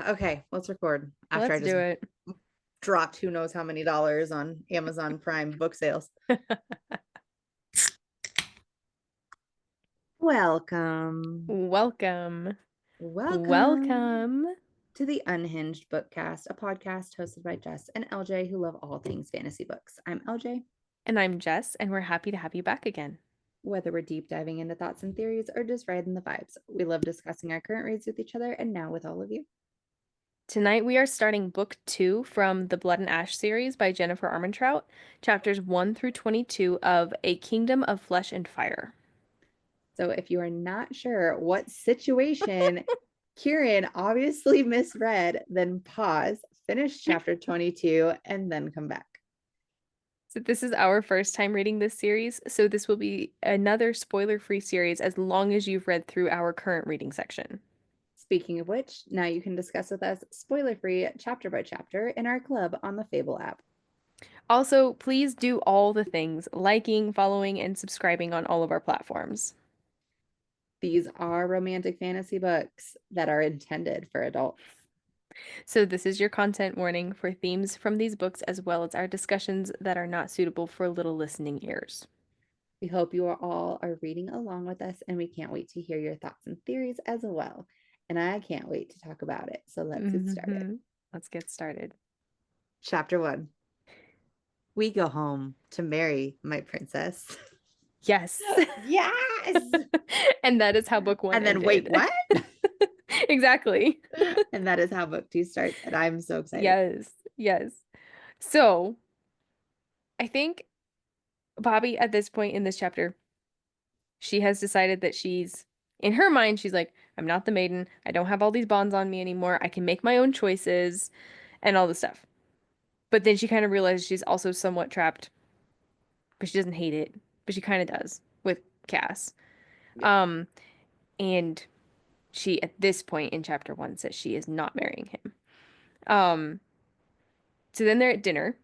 Okay, let's record after I Let's just do it. dropped who knows how many dollars on Amazon Prime book sales. Welcome. Welcome. Welcome Welcome. to the Unhinged BookCast, a podcast hosted by Jess and LJ who love all things fantasy books. I'm LJ. And I'm Jess, and we're happy to have you back again. Whether we're deep diving into thoughts and theories or just riding the vibes, we love discussing our current reads with each other and now with all of you. Tonight we are starting book 2 from the Blood and Ash series by Jennifer Armentrout, chapters 1 through 22 of A Kingdom of Flesh and Fire. So if you are not sure what situation Kieran obviously misread, then pause, finish chapter 22, and then come back. So this is our first time reading this series, so this will be another spoiler-free series as long as you've read through our current reading section. Speaking of which, now you can discuss with us spoiler free chapter by chapter in our club on the Fable app. Also, please do all the things, liking, following, and subscribing on all of our platforms. These are romantic fantasy books that are intended for adults. So this is your content warning for themes from these books as well as our discussions that are not suitable for little listening ears. We hope you all are reading along with us, and we can't wait to hear your thoughts and theories as well. And I can't wait to talk about it. So let's get started. Let's get started. Chapter 1. We go home to marry my princess. Yes. Yes. And that is how book 1 And then wait, ended. what? Exactly. And that is how book 2 starts. And I'm so excited. Yes. Yes. So, I think Bobby at this point in this chapter, she has decided that in her mind, she's like, I'm not the maiden. I don't have all these bonds on me anymore. I can make my own choices and all this stuff. But then she kind of realizes she's also somewhat trapped, but she doesn't hate it, but she kind of does with Cass. Yeah. Um, and she at this point in chapter 1 says she is not marrying him. Um, so then they're at dinner,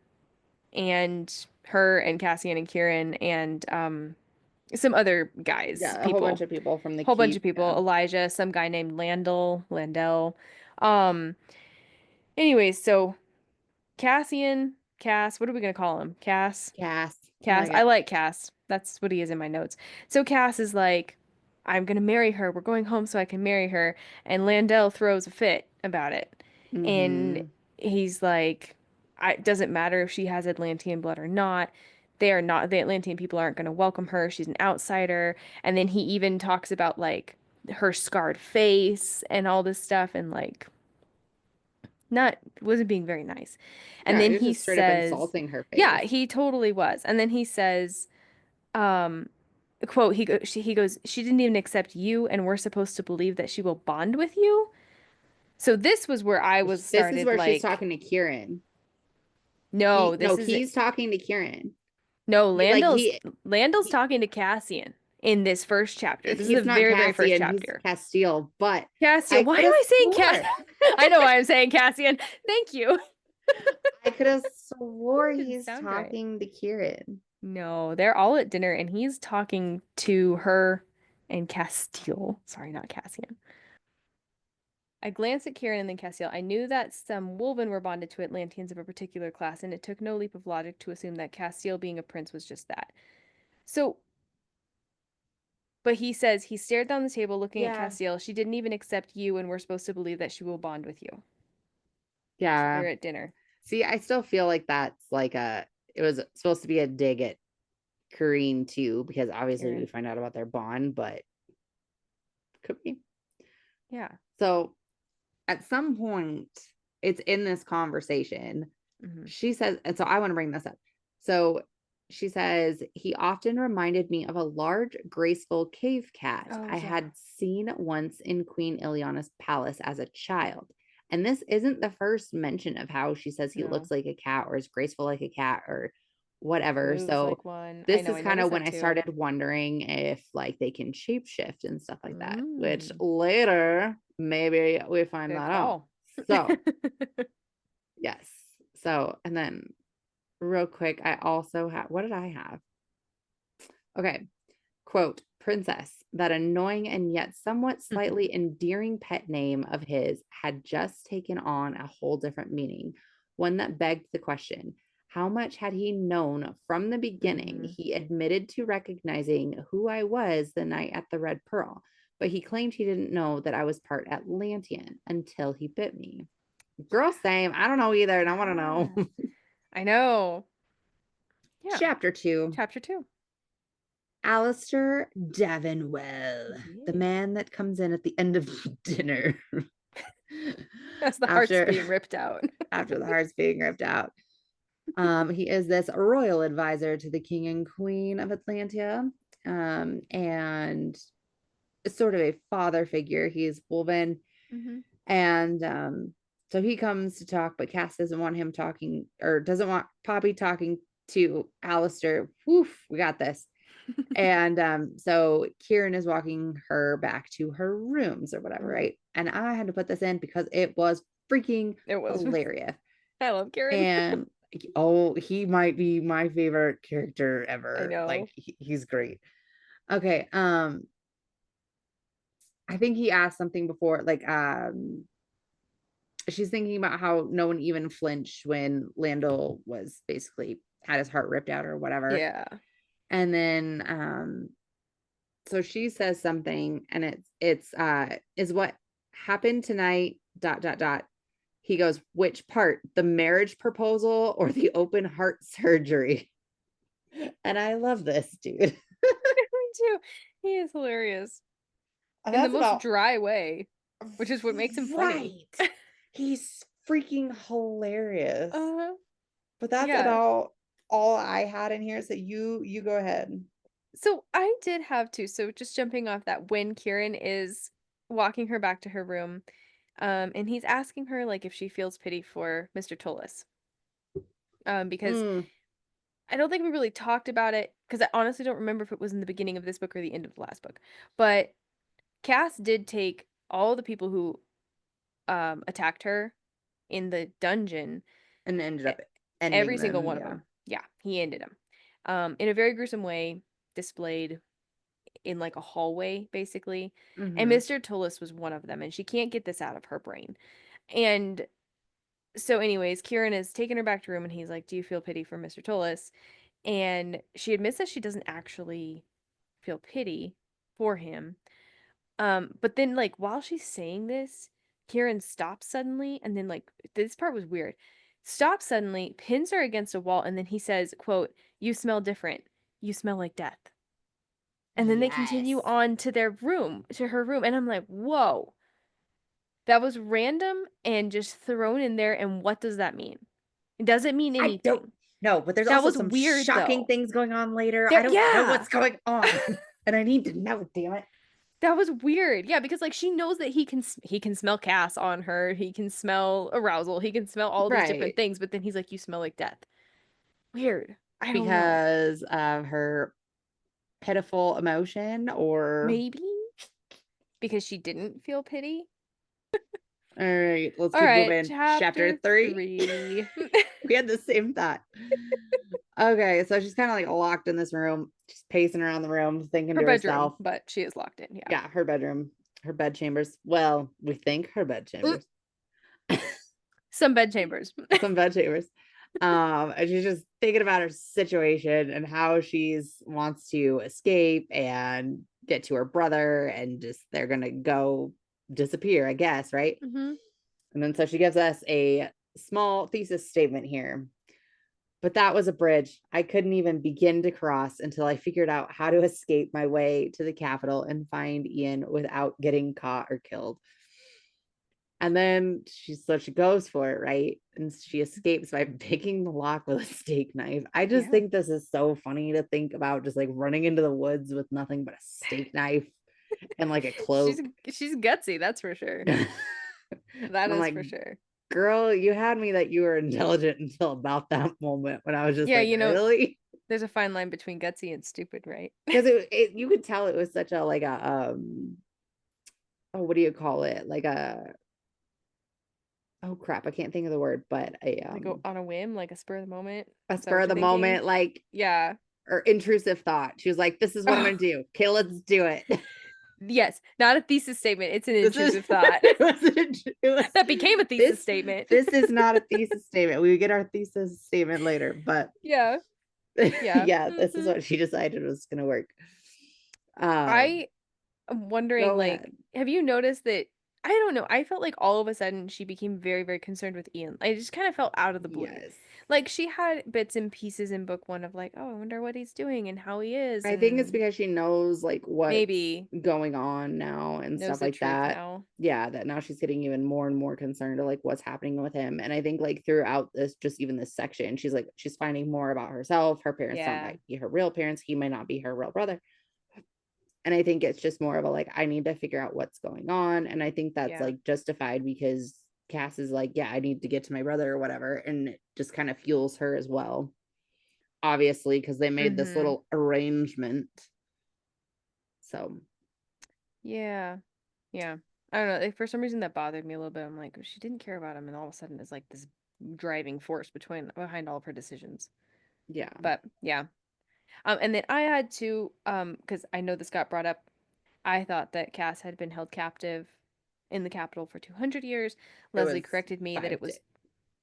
and her and Cassian and Kieran and some other guys, Yeah, a whole bunch people, of people from the whole bunch of keep. people, Yeah. Elijah, some guy named Landell. Um, anyways, so Cass, what are we gonna call him? Cass. I Cass. like I it. like Cass. That's what he is in my notes. So Cass is like, I'm gonna marry her. We're going home so I can marry her. And Landell throws a fit about it. And Mm-hmm. he's like, it doesn't matter if she has Atlantean blood or not. They are not, the Atlantean people aren't gonna welcome her. She's an outsider. And then he even talks about like her scarred face and all this stuff and like not wasn't being very nice. And Yeah, then he was he just straight up says, insulting her yeah, face. he totally was. And then he says, um, quote, he goes, she didn't even accept you, and we're supposed to believe that she will bond with you. So this was where I was This is started where she's like, talking to Kieran. no, No, this is he's talking to Kieran. no, He like Landell's he talking to Cassian in this first chapter. This is the he's not very, very first Cassian, he's chapter. Castile, but Cassian, I why could am have I saying Cass? swore I know why I'm saying Cassian. Thank you. I could have swore Didn't he's sound right. talking to Kieran. No, they're all at dinner and he's talking to her and Castile. Sorry, not Cassian. I glanced at Kieran and then Castiel. I knew that some Wolven were bonded to Atlanteans of a particular class, and it took no leap of logic to assume that Castiel being a prince was just that. So, but he says he stared down the table looking at Yeah. Castiel. She didn't even accept you, and we're supposed to believe that she will bond with you. So Yeah. they're at dinner. See, I still feel like that's like it was supposed to be a dig at Kareen too, because obviously we Kieran. find out about their bond, but could be. Yeah. So at some point, it's in this conversation. Hmm. She says, and so I want to bring this up. So she says, he often reminded me of a large, graceful cave cat Oh, I yeah. had seen once in Queen Ileana's palace as a child. And this isn't the first mention of how she says he No. looks like a cat or is graceful like a cat or whatever. Moves So like one. I this know, is I kind of noticed when that I too. started wondering if like they can shapeshift and stuff like that, which Mm, later maybe we find good that out. call. So yes. So and then real quick, I also have what did I have? Okay. Quote, Princess, that annoying and yet somewhat Mhm. slightly endearing pet name of his had just taken on a whole different meaning, one that begged the question. How much had he known from the beginning? Mhm. He admitted to recognizing who I was the night at the Red Pearl, but he claimed he didn't know that I was part Atlantean until he bit me. Girl, same. I don't know either, and I want to know. Yeah. I know. Yeah. Chapter 2. Chapter 2. Alistair Davenwell, the Yeah. man that comes in at the end of dinner That's the heart's after being ripped out. after the heart's being ripped out. He is this royal advisor to the king and queen of Atlantia, and sort of a father figure. He's woven, Mhm. and so he comes to talk, but Cass doesn't want him talking, or doesn't want Poppy talking to Alistair. Woof, we got this. And so Kieran is walking her back to her rooms or whatever, Mhm. right? And I had to put this in because it was freaking It was. hilarious. I love Karen. And oh, he might be my favorite character I ever. Like know. he's great. Okay. I think he asked something before, like she's thinking about how no one even flinched when Landell was basically had his heart ripped out or whatever. Yeah. And then so she says something, and it's is what happened tonight dot dot dot. He goes, which part, the marriage proposal or the open heart surgery? And I love this dude. Me too. He is hilarious And in the that's most about dry way, which is what makes him funny. right. He's freaking hilarious. Uh-huh. But that's Yeah. about all I had in here. So you go ahead. So I did have to. So just jumping off that, when Kieran is walking her back to her room, and he's asking her like if she feels pity for Mr. Tullis. Because Mm, I don't think we really talked about it, because I honestly don't remember if it was in the beginning of this book or the end of the last book. But Cass did take all the people who attacked her in the dungeon, and ended e- up ending every single them. one of Yeah. them. Yeah, he ended them. In a very gruesome way, displayed in like a hallway, basically. And Mm-hmm. Mr. Tullis was one of them, and she can't get this out of her brain. And so, anyways, Kieran is taking her back to room, and he's like, "Do you feel pity for Mr. Tullis?" And she admits that she doesn't actually feel pity for him. But then like while she's saying this, Kieran stops suddenly, and then like this part was weird. Stops suddenly, pins her against a wall, and then he says, quote, "You smell different. You smell like death." And then they continue Yes. on to their room, to her room, and I'm like, "Whoa. That was random and just thrown in there, and what does that mean? It doesn't mean I don't anything." know, but there's That also was some weird shocking though. things going on later. I There don't know what's yeah. going on, and I need to know, damn it. That was weird. Yeah, because like she knows that he can smell Cass on her. He can smell arousal. He can smell all these different Right. things, but then he's like, "You smell like death." Weird. I don't know. Because of her pitiful emotion, or Maybe because she didn't feel pity. all right, let's All keep right, moving. Chapter chapter 3. 3. We had the same thought. Okay, so she's kind of like locked in this room. She's pacing around the room, thinking Her to bedroom, herself. but she is locked in. Yeah. Yeah, her bedroom, her bed chambers. Well, we think her bed Mm, chambers. some bed chambers. Some bed chambers. And she's just thinking about her situation and how she's wants to escape and get to her brother, and just they're gonna go disappear, I guess, right? Hmm. And then so she gives us a small thesis statement here. But that was a bridge I couldn't even begin to cross until I figured out how to escape my way to the capital and find Ian without getting caught or killed. And then she goes for it, right? And she escapes by picking the lock with a steak knife. I just Yeah. think this is so funny to think about, just like running into the woods with nothing but a steak knife and like a She's cloak. she's gutsy, that's for sure. And That I'm is like, for sure. girl, you had me that you were intelligent until about that moment when I was just Yeah, like, really? there's a fine line between gutsy and stupid, right? Because you could tell it was such a like a oh, what do you call it, like a, oh crap, I can't think of the word, but Like on a whim, like a spur of the moment. a Is that spur what of you're the thinking? moment, like, Yeah. or intrusive thought. She was like, this is what I'm gonna Oh, do. Okay, let's do it. yes, not a thesis statement. It's an This is intrusive thought it was that became a thesis this statement. this is not a thesis statement. We would get our thesis statement later, but Yeah. Yeah. yeah, this is what she decided was gonna work. Um, I am wondering, go like, ahead. have you noticed that? I don't know. I felt like all of a sudden she became very, very concerned with Ian. I just kind of felt out of the blue. Yes. Like she had bits and pieces in book one of like, oh, I wonder what he's doing and how he is, I think it's and because she knows like what's maybe going on now and knows stuff the like truth that. now. Yeah, that now she's getting even more and more concerned to like what's happening with him. And I think like throughout this, just even this section, she's like she's finding more about herself. Her parents don't Yeah. might be her real parents. He might not be her real brother. And I think it's just more of a like, I need to figure out what's going on. And I think that's Yeah. like justified because Cass is like, yeah, I need to get to my brother or whatever. And it just kind of fuels her as well, obviously, because they made this Mm-hmm. little arrangement. So Yeah. Yeah. I don't know. Like, for some reason that bothered me a little bit. I'm like, she didn't care about him, and all of a sudden it's like this driving force behind all of her decisions. yeah, But yeah. And then I had to, because I know this got brought up. I thought that Cass had been held captive in the capital for 200 years. it Leslie was corrected me that it 5 days. was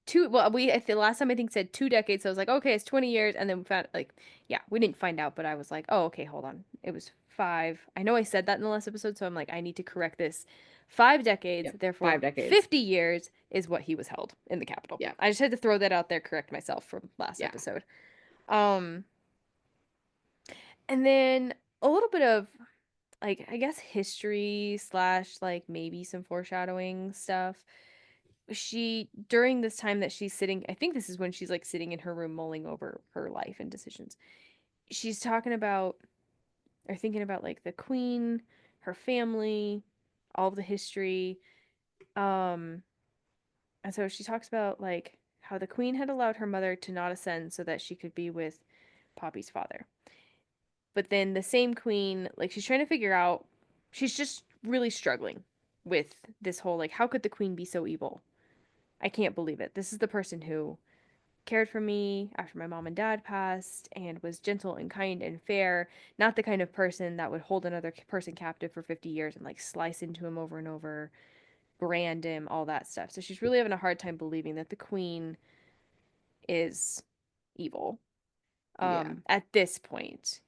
two. Well, we the last time I think said 2 decades. So I was like, okay, it's 20 years, and then we found like, yeah, we didn't find out, but I was like, oh, okay, hold on, it was 5. I know I said that in the last episode, so I'm like, I need to correct this. 5 decades, Yep, therefore 5 decades. 50 years is what he was held in the capital. Yeah, I just had to throw that out there, correct myself from last yeah, episode. Um, and then a little bit of like I guess history slash like maybe some foreshadowing stuff. She during this time that she's sitting, I think this is when she's like sitting in her room mulling over her life and decisions. She's talking about or thinking about like the queen, her family, all of the history. Um and so she talks about like how the queen had allowed her mother to not ascend so that she could be with Poppy's father. But then the same queen, like she's trying to figure out, she's just really struggling with this whole like, how could the queen be so evil? I can't believe it. This is the person who cared for me after my mom and dad passed and was gentle and kind and fair, not the kind of person that would hold another person captive for 50 years and like slice into him over and over, brand him, all that stuff. So she's really having a hard time believing that the queen is evil yeah, at this point.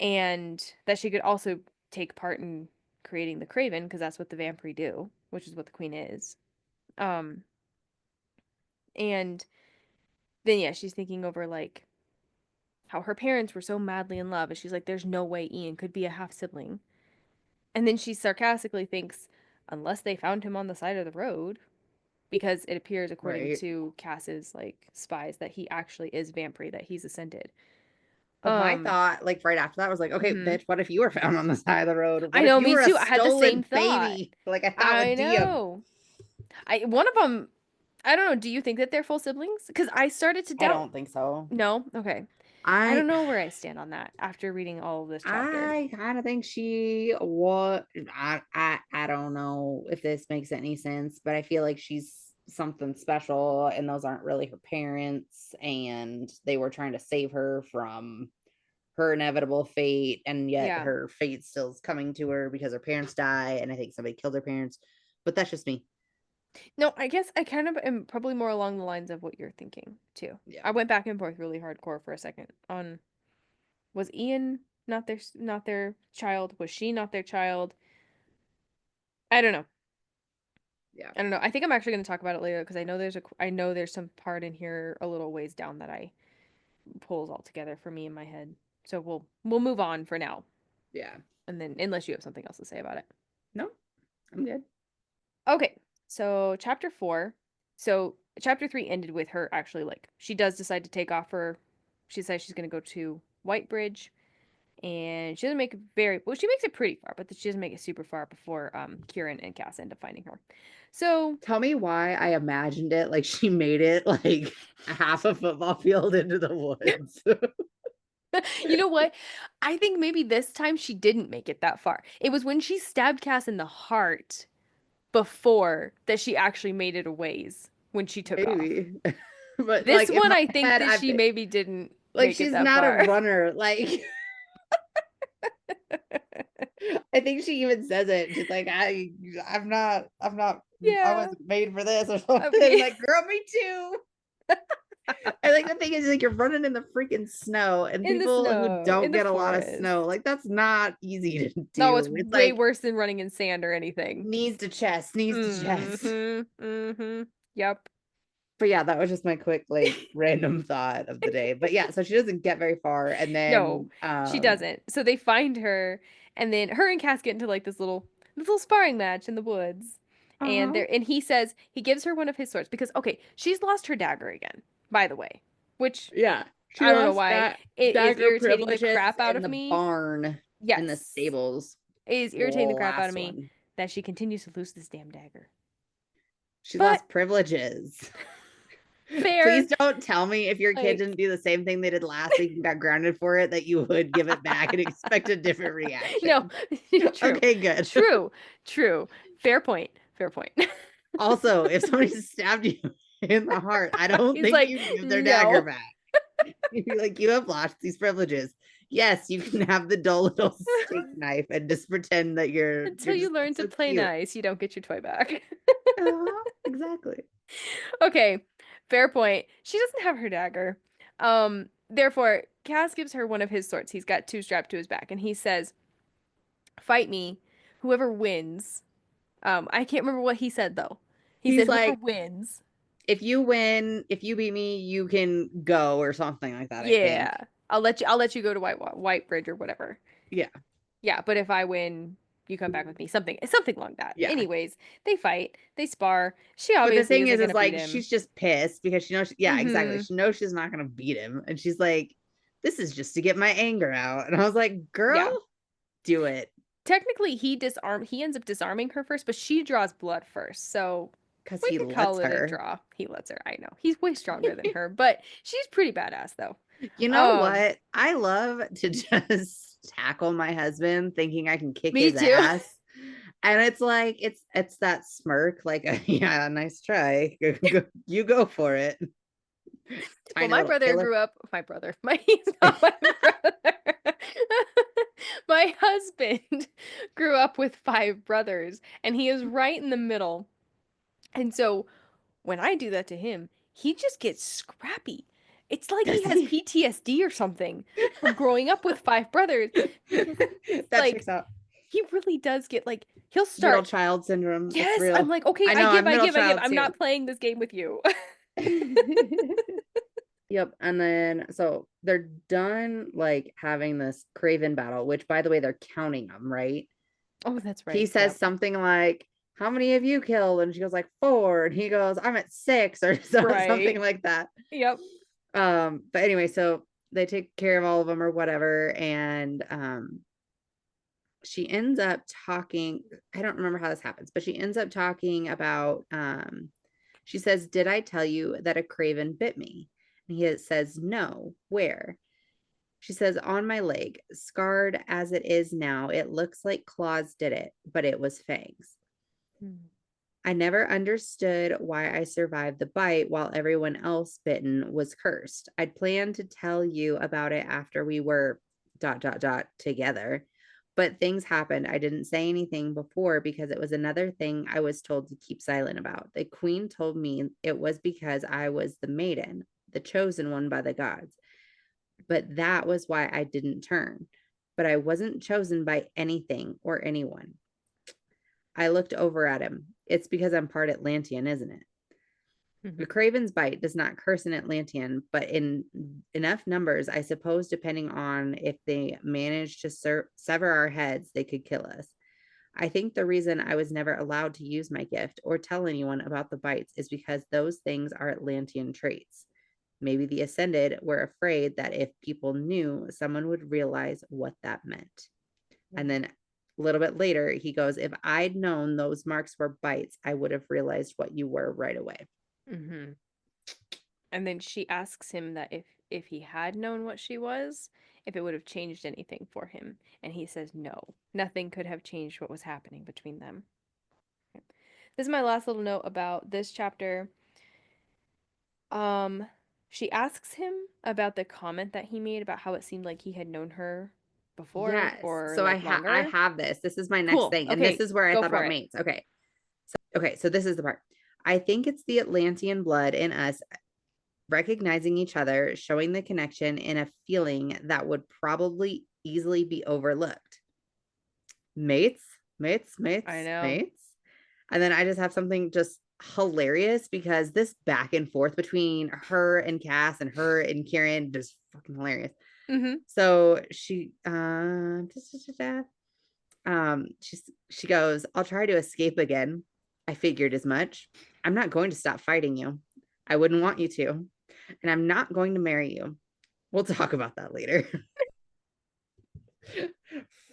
And that she could also take part in creating the Craven because that's what the Vampire do, which is what the Queen is. Um, and then yeah, she's thinking over like how her parents were so madly in love, and she's like, "There's no way Ian could be a half sibling." And then she sarcastically thinks, unless they found him on the side of the road, because it appears according right. to Cass's like spies that he actually is Vampire, that he's ascended. But my Um, thought, like right after that, was like, okay, mhm. bitch, what if you were found on the side of the road? I What if know, you me were a too. I had the same stolen thought. baby? Like I thought I with Diem. know. I one of them. I don't know. Do you think that they're full siblings? Because I started to I doubt. don't think so. No. Okay. I I don't know where I stand on that after reading all of this chapter. I kind of think she what I don't know if this makes any sense, but I feel like she's something special and those aren't really her parents and they were trying to save her from her inevitable fate and yet Yeah. her fate still's coming to her because her parents die and I think somebody killed her parents. But that's just me. No, I guess I kind of am probably more along the lines of what you're thinking too. Yeah. I went back and forth really hardcore for a second on was Ian not their child? Was she not their child? I don't know. Yeah. I don't know. I think I'm actually going to talk about it later because I know there's some part in here a little ways down that I pulls all together for me in my head. So we'll move on for now. Yeah. And then unless you have something else to say about it. No, I'm good. Okay. So chapter 4. So chapter 3 ended with her actually like she does decide to take off her she says she's going to go to Whitebridge and she doesn't make it very well she makes it pretty far, but she doesn't make it super far before Kieran and Cass end up finding her. So Tell me why I imagined it like she made it like half a football field into the woods. you know what? I think maybe this time she didn't make it that far. It was when she stabbed Cass in the heart before that she actually made it a ways when she took off. Maybe. But This like in one my I think head, that she maybe didn't. Like make it she's that not a far. runner. Like I think she even says it. She's like, I Yeah. wasn't made for this or I something. mean, Like, girl, me too. I think the thing is like you're running in the freaking snow and in the people who snow, in don't the get a lot of forest. snow, like that's not easy to No, it's do. It's way like worse than running in sand or anything. knees to chest, knees to chest. Mm-hmm. Mm-hmm. Yep. But yeah, that was just my quick like random thought of the day. But yeah, so she doesn't get very far and No, then she doesn't. So they find her, and then her and Cass get into like this little sparring match in the woods. And uh-huh. he says he gives her one of his swords because okay, she's lost her dagger again, by the way, which Yeah. She I don't know lost why that it is dagger irritating the privileges crap out in of the me. barn in the Yes, stables. it is irritating the crap out of Last me one. that she continues to lose this damn dagger. She But lost privileges. fair, Please don't tell me if your kid like didn't do the same thing they did last week and got grounded for it that you would give it back and expect a different no, reaction. true, Okay, good. true, true. Fair point. Fair point. Also, if somebody stabbed you in the heart, I don't He's think like, you give their dagger no. back. You'd be like, you have lost these privileges. Yes, you can have the dull little steak knife and just pretend that Until you're you just learn to so play cute. nice, you don't get your toy back. Exactly. Okay, fair point. She doesn't have her dagger. Therefore, Cass gives her one of his swords. He's got two strapped to his back, and he says, "Fight me, whoever wins." I can't remember what he said though. He He's said, "Whoever like, wins." if you win, if you beat me, you can go or something like that, I Yeah, think. I'll let you go to White Bridge or whatever. Yeah. Yeah, but if I win, you come back with me. Something like that. Yeah. Anyways, they fight, they spar. She But the obviously thing isn't is gonna beat like him. she's just pissed because she knows, yeah, exactly. Mm-hmm. She knows she's not gonna beat him. And she's like, this is just to get my anger out. And I was like, girl, Yeah. do it. Technically, he ends up disarming her first, but she draws blood first. So Because we he could call lets it a her. draw. He lets her. I know. He's way stronger than her, but she's pretty badass though. You know Um, what? I love to just tackle my husband thinking I can kick me his too. ass. And it's like it's that smirk, like yeah, nice try. You go for it. Well, Tiny little killer. He's not my brother. My husband grew up with five brothers, and he is right in the middle. And so when I do that to him, he just gets scrappy. It's like he Does has he? PTSD or something from growing up with five brothers because it's That like checks out. he really does get like he'll Middle start, child syndrome. It's yes, I'm real. like, okay, I know I'm I middle give, I give. child I'm too. not playing this game with you. Yep. And then so they're done like having this Craven battle, which by the way, they're counting them, right? Oh, that's He right. says Yep. something like, how many have you killed? And she goes like 4. And he goes, I'm at 6 or something Right. like that. Yep. But anyway, so they take care of all of them or whatever. And she ends up talking. I don't remember how this happens, but she ends up talking about she says, did I tell you that a craven bit me? And he says, no, where? She says, on my leg, scarred as it is now, it looks like claws did it, but it was fangs. Hmm. I never understood why I survived the bite while everyone else bitten was cursed. I'd planned to tell you about it after we were together. But things happened. I didn't say anything before because it was another thing I was told to keep silent about. The queen told me it was because I was the maiden, the chosen one by the gods. But that was why I didn't turn. But I wasn't chosen by anything or anyone. I looked over at him. It's because I'm part Atlantean, isn't it? A Mhm. craven's bite does not curse an Atlantean, but in enough numbers, I suppose, depending on if they manage to sever our heads, they could kill us. I think the reason I was never allowed to use my gift or tell anyone about the bites is because those things are Atlantean traits. Maybe the Ascended were afraid that if people knew, someone would realize what that meant. And then a little bit later, he goes, if I'd known those marks were bites, I would have realized what you were right away. Mhm. And then she asks him that if he had known what she was, if it would have changed anything for him, and he says no. Nothing could have changed what was happening between them. Okay. This is my last little note about this chapter. Um She asks him about the comment that he made about how it seemed like he had known her before Yes. or So like I longer. have this. This is my next Cool. thing. And this Okay, is where I go thought for about it. mates. Okay. So this is the part. I think it's the Atlantean blood in us recognizing each other, showing the connection in a feeling that would probably easily be overlooked. Mates, mates, I mates, know. mates. And then I just have something just hilarious because this back and forth between her and Cass and her and Kieran just fucking hilarious. Mm-hmm. So she goes, I'll try to escape again. I figured as much. I'm not going to stop fighting you. I wouldn't want you to. And I'm not going to marry you. We'll talk about that later.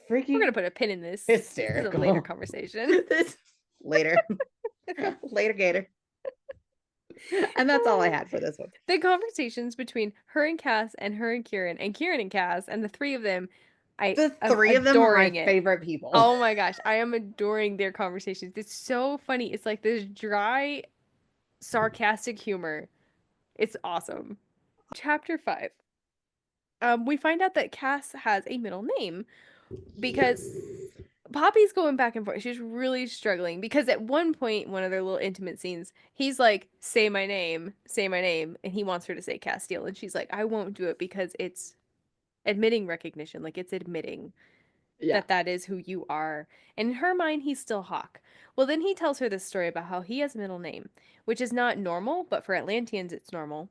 We're Freaking gonna put a pin in this. This is a later hysterical. conversation. This later. Later, Gator. And that's all I had for this one. The conversations between her and Cass and her and Kieran and Cass and the three of them, I The am three of them are my adoring it. favorite people. Oh my gosh, I am adoring their conversations. It's so funny. It's like this dry, sarcastic humor. It's awesome. Chapter 5. We find out that Cass has a middle name because Yes. Poppy's going back and forth. She's really struggling because at one point, one of their little intimate scenes, he's like, say my name, and he wants her to say Castile, and she's like, I won't do it because it's admitting recognition, like it's admitting Yeah. that that is who you are. And in her mind, he's still Hawk. Well, then he tells her this story about how he has a middle name, which is not normal, but for Atlanteans, it's normal.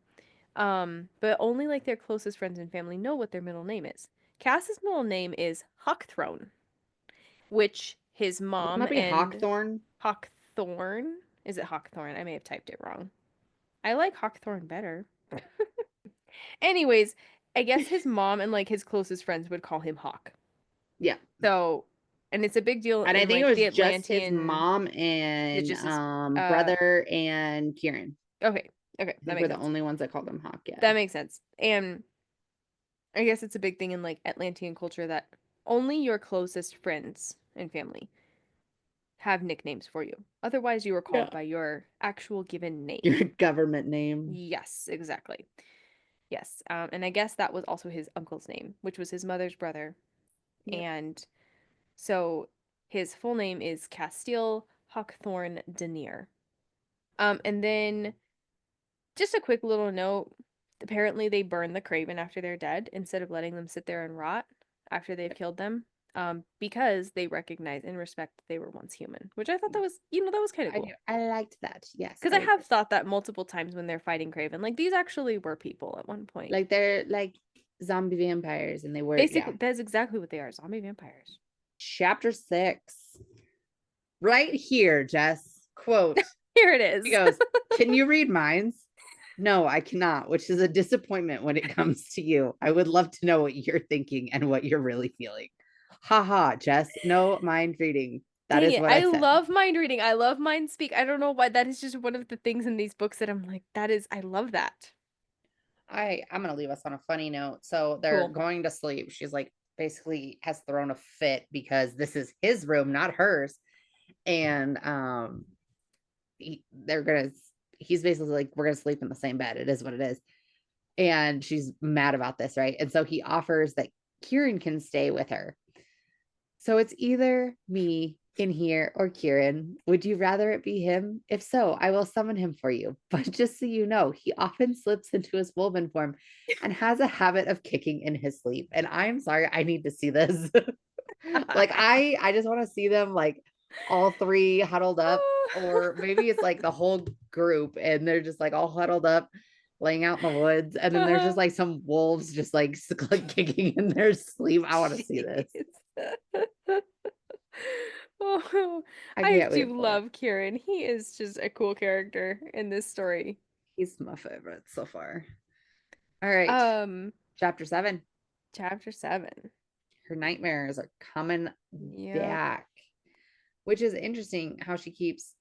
But only like their closest friends and family know what their middle name is. Cass's middle name is Hawkthrone, which his Wouldn't mom that be and Hawkthorn? Hawkthorn, is it Hawkthorn? I may have typed it wrong. I like Hawkthorn better. Anyways, I guess his mom and like his closest friends would call him Hawk. Yeah. So, and it's a big deal And I in think it like the was just his Atlantean. mom It's and just his. brother and Kieran. Okay, okay, I that think we're makes the sense. only ones that called him Hawk. Yeah. That makes sense. And I guess it's a big thing in like Atlantean culture that only your closest friends and family have nicknames for you. Otherwise, you are called Yeah. by your actual given name. Your government name. Yes, exactly. Yes. And I guess that was also his uncle's name, which was his mother's brother. Yep. And so his full name is Castile Hawkthorne Denier. And then just a quick little note. Apparently, they burn the Craven after they're dead instead of letting them sit there and rot after they've killed them, because they recognize and respect that they were once human, which I thought that was, that was kind of cool. I liked that. Yes, Because I I agree. have thought that multiple times when they're fighting Craven, like these actually were people at one point. Like they're like zombie vampires, and they were Basically, that's exactly what they are, zombie vampires. Chapter 6. Right here, Jess. Quote. Here it is. He goes, Can you read minds? No, I cannot, which is a disappointment when it comes to you. I would love to know what you're thinking and what you're really feeling. Ha ha, Jess. No mind reading. That Dang is it. what I I said. love mind reading. I love mind speak. I don't know why that is just one of the things in these books that I'm like, I love that. I'm gonna leave us on a funny note. So they're Cool. going to sleep. She's like basically has thrown a fit because this is his room, not hers. And they're gonna he's basically like, we're gonna sleep in the same bed. It is what it is. And she's mad about this, right? And so he offers that Kieran can stay with her. So it's either me in here or Kieran. Would you rather it be him? If so, I will summon him for you. But just so you know, he often slips into his woven form and has a habit of kicking in his sleep. And I'm sorry, I need to see this. Like I just want to see them like all three huddled up, or maybe it's like the whole group and they're just like all huddled up laying out in the woods, and then there's just Uh-huh. like some wolves just like kicking in their sleep. I want to see this. Oh, I I can't wait do for it. love Kieran. He is just a cool character in this story. He's my favorite so far. All right. Um, Chapter 7. Chapter 7. Her nightmares are coming Yep. back, which is interesting how she keeps,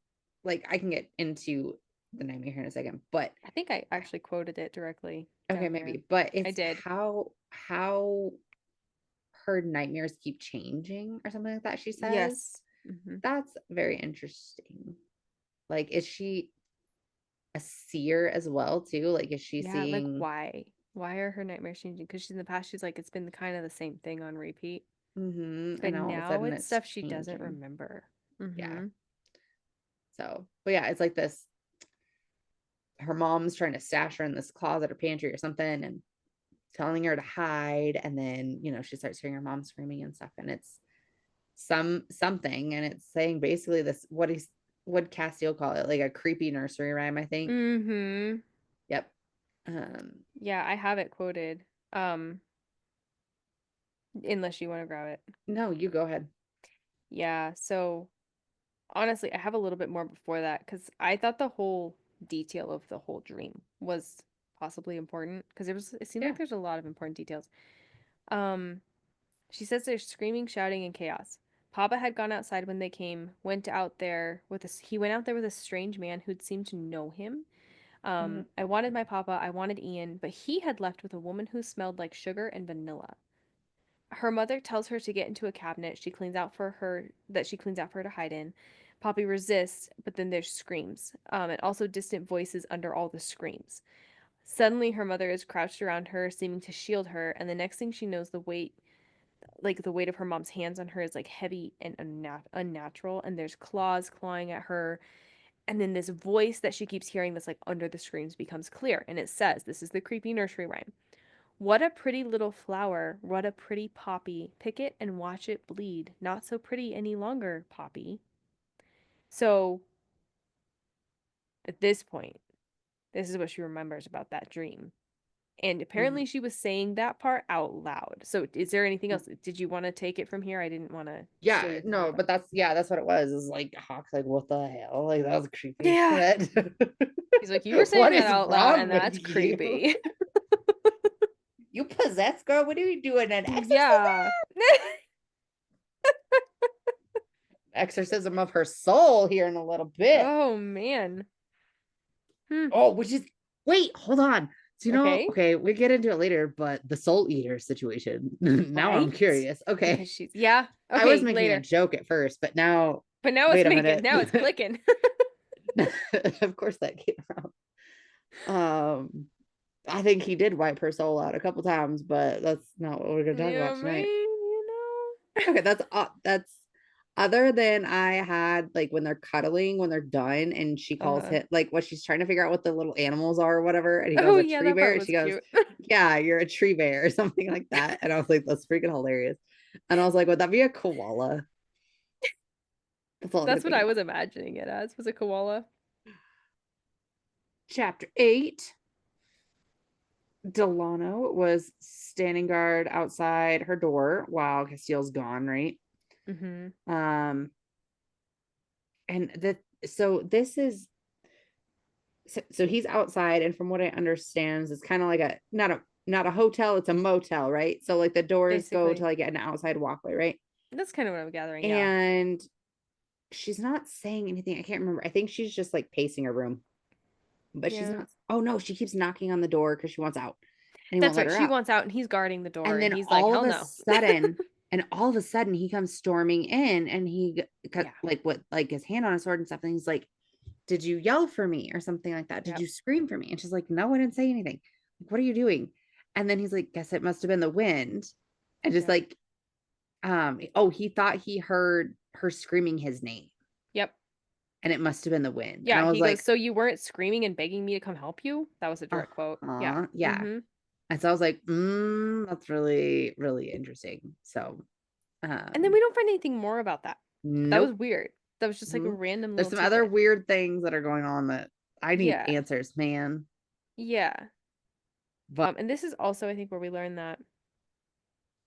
like, I can get into the nightmare here in a second, but I think I actually quoted it directly okay, down there. maybe, but I it's did. how her nightmares keep changing or something like that, she says. Yes. Hmm. That's very interesting. Like, is she a seer as well too? Like, is she Yeah, like seeing? why? Why are her nightmares changing? Because she's in the past, she's like, it's been kind of the same thing on repeat. But And all of a now sudden it's it's stuff she doesn't changing. remember. Yeah. Mm-hmm. So, but yeah, it's like this. Her mom's trying to stash her in this closet or pantry or something, and telling her to hide. And then she starts hearing her mom screaming and stuff, and it's something, and it's saying basically this, what Castiel call it, like a creepy nursery rhyme, I think. Mm-hmm. Yep. um Yeah, I have it quoted. Um, unless you want to grab it. no, you go ahead. Yeah, so honestly, I have a little bit more before that because I thought the whole detail of the whole dream was possibly important because it seemed Yeah. like there's a lot of important details. Um, she says there's screaming, shouting, and chaos. Papa had gone outside when they came, he went out there with a strange man who'd seemed to know him. Mhm. I wanted my papa, I wanted Ian, but he had left with a woman who smelled like sugar and vanilla. Her mother tells her to get into a cabinet she cleans out for her to hide in. Poppy resists, but then there's screams, and also distant voices under all the screams. Suddenly, her mother is crouched around her, seeming to shield her, and the next thing she knows, the weight of her mom's hands on her is like heavy and unnatural, and there's claws clawing at her. And then this voice that she keeps hearing that's like under the screams becomes clear, and it says, this is the creepy nursery rhyme. What a pretty little flower, what a pretty poppy. Pick it and watch it bleed. Not so pretty any longer, Poppy. So at this point, this is what she remembers about that dream. And apparently Mhm. she was saying that part out loud. So is there anything else? Did you want to take it from here? I didn't want to Yeah, steal your thunder, no, but but that's what it was. Is like Hawk's like, what the hell? Like, that was creepy. yeah. What? He's like, you were saying What that is out loud, wrong and with that's you? creepy. You possessed, girl? What are you doing? An exorcism? Yeah. Exorcism of her soul here in a little bit. Oh man. Hmm. Oh, which is, wait, hold on. So Okay. okay, we get into it later, but the soul eater situation. Now I'm Right? curious. Because Okay. she's yeah. I was Okay, making a later. joke at first, but now But now it's wait a making. minute. Now it's clicking. Of course that came out. Um I think he did wipe her soul out a couple times, but that's not what we're gonna talk Yeah, about man, tonight. you know. Okay, that's other than I had, like, when they're cuddling, when they're done, and she calls Uh-huh. him, like, what she's trying to figure out what the little animals are or whatever, and he goes, Oh a yeah, tree that bear, part and she was goes, cute. yeah, you're a tree bear or something like that. And I was like, that's freaking hilarious. And I was like, would that be a koala? That's all I That's could what think I about. was imagining it as. Was a koala. Chapter 8. Delano was standing guard outside her door while Castiel's gone, right? Mm-hmm. Um, and the so this is so he's outside, and from what I understand, it's kind of like a not a hotel, it's a motel, right? So like the doors go to Basically. like an outside walkway, right? That's kind of what I'm gathering, yeah. And she's not saying anything. I can't remember. I think she's just like pacing her room, but she's Yeah. not. Oh no, she keeps knocking on the door because she wants out, and he won't That's let right. her She out. wants out and he's guarding the door And and then he's like, hell no. all of a sudden, he comes storming in, and he cut Yeah. like what, like his hand on his sword and stuff, and he's like, did you yell for me or something like that? Did Yep. you scream for me? And she's like, no, I didn't say anything. Like, what are you doing? And then he's like, guess it must have been the wind. And just Yep. like, oh, he thought he heard her screaming his name, Yep. and it must have been the wind. And Yeah. I was He goes, like, so you weren't screaming and begging me to come help you? That was a direct quote. Yeah. yeah. Mm-hmm. And so I was like, that's really, really interesting. So, And then we don't find anything more about that. That was nope. weird. That was just like a Mhm. random There's little some other tidbit. weird things that are going on that I need Yeah. answers, man. Yeah. But And this is also, I think, where we learn that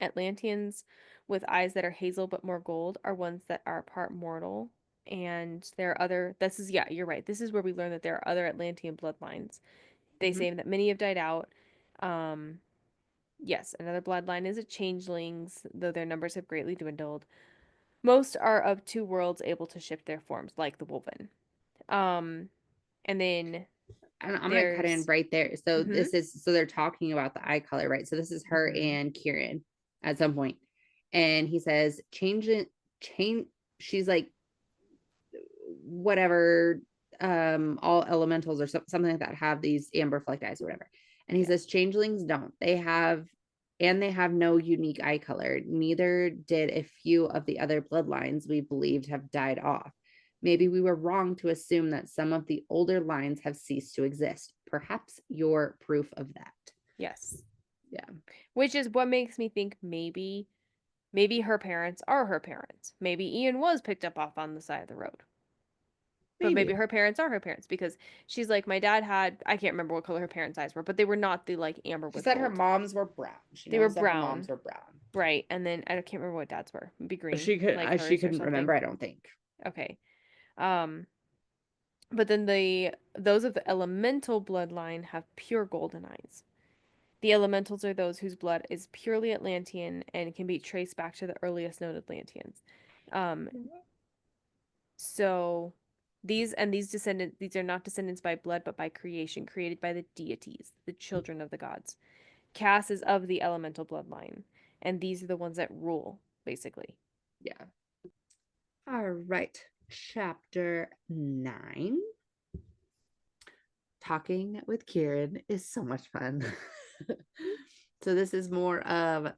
Atlanteans with eyes that are hazel but more gold are ones that are part mortal. And there are this is, yeah, you're right. This is where we learn that there are other Atlantean bloodlines. They mhm. say that many have died out. Um, yes, another bloodline is a changelings, though their numbers have greatly dwindled. Most are of two worlds able to shift their forms, like the Wolven. Um, and then And I'm gonna cut in there's, right there. So mm-hmm, they're talking about the eye color, right? So this is her mm-hmm, and Kieran at some point. And he says, change it, change. She's like, whatever. all elementals or something like that have these amber flecked eyes or whatever. And he says changelings don't. They have no unique eye color. Neither did a few of the other bloodlines we believed have died off. Maybe we were wrong to assume that some of the older lines have ceased to exist. Perhaps you're proof of that. Yes. Yeah. Which is what makes me think maybe her parents are her parents. Maybe Ian was picked up off on the side of the road. But maybe her parents are her parents, because she's like, my dad had, I can't remember what color her parents' eyes were, but they were not the like amber She with said her gold. moms were brown. They were Her brown. moms were brown. Right. And then I can't remember what dad's were. Maybe green. She couldn't remember, I don't think. Okay. But then those of the elemental bloodline have pure golden eyes. The elementals are those whose blood is purely Atlantean and can be traced back to the earliest known Atlanteans. So these descendants, these are not descendants by blood, but by creation, created by the deities, the children of the gods. Cass is of the elemental bloodline, and these are the ones that rule, basically. Yeah. All right. Chapter 9. Talking with Kieran is so much fun. So this is more of,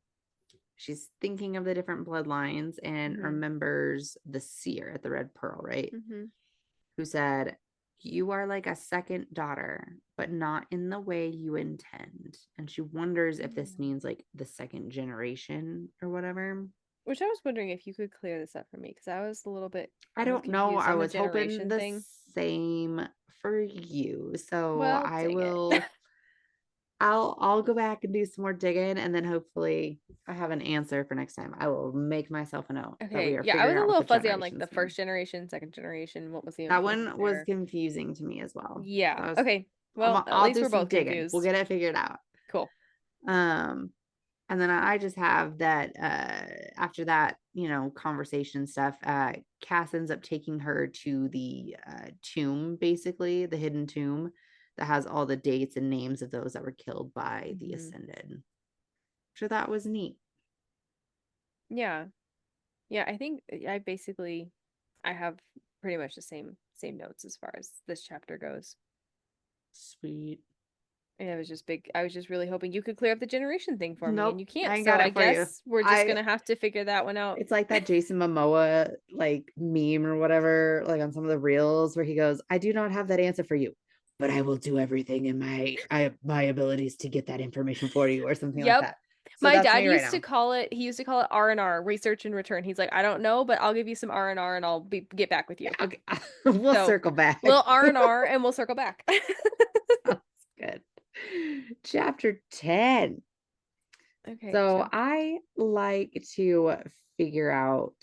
she's thinking of the different bloodlines and remembers the seer at the Red Pearl, right? Who said, you are like a second daughter, but not in the way you intend. And she wonders if this means like the second generation or whatever. Which I was wondering if you could clear this up for me, because I was a little bit. I don't know. I was hoping the same for you. So well, I will. I'll go back and do some more digging, and then hopefully I have an answer for next time. I will make myself a note. Okay. Yeah, I was a little fuzzy on like the first generation, second generation. What was the that one was confusing to me as well. Yeah. Okay. Well, at least we're both confused. We'll get it figured out. Cool. And then I just have that after that, conversation stuff, Cass ends up taking her to the tomb, basically, the hidden tomb that has all the dates and names of those that were killed by the Ascended. So that was neat. Yeah. Yeah, I think I have pretty much the same notes as far as this chapter goes. Sweet. And I was just really hoping you could clear up the generation thing for me, and you can't. I so I guess we're just gonna have to figure that one out. It's like that Jason Momoa like meme or whatever, like on some of the reels where he goes, I do not have that answer for you, but I will do everything in my abilities to get that information for you, or something like that. So my dad used to call it R&R, research and return. He's like, I don't know, but I'll give you some R&R and I'll get back with you. Okay. We'll circle back. Little R&R and we'll circle back. Sounds good. Chapter 10. Okay. So I like to figure out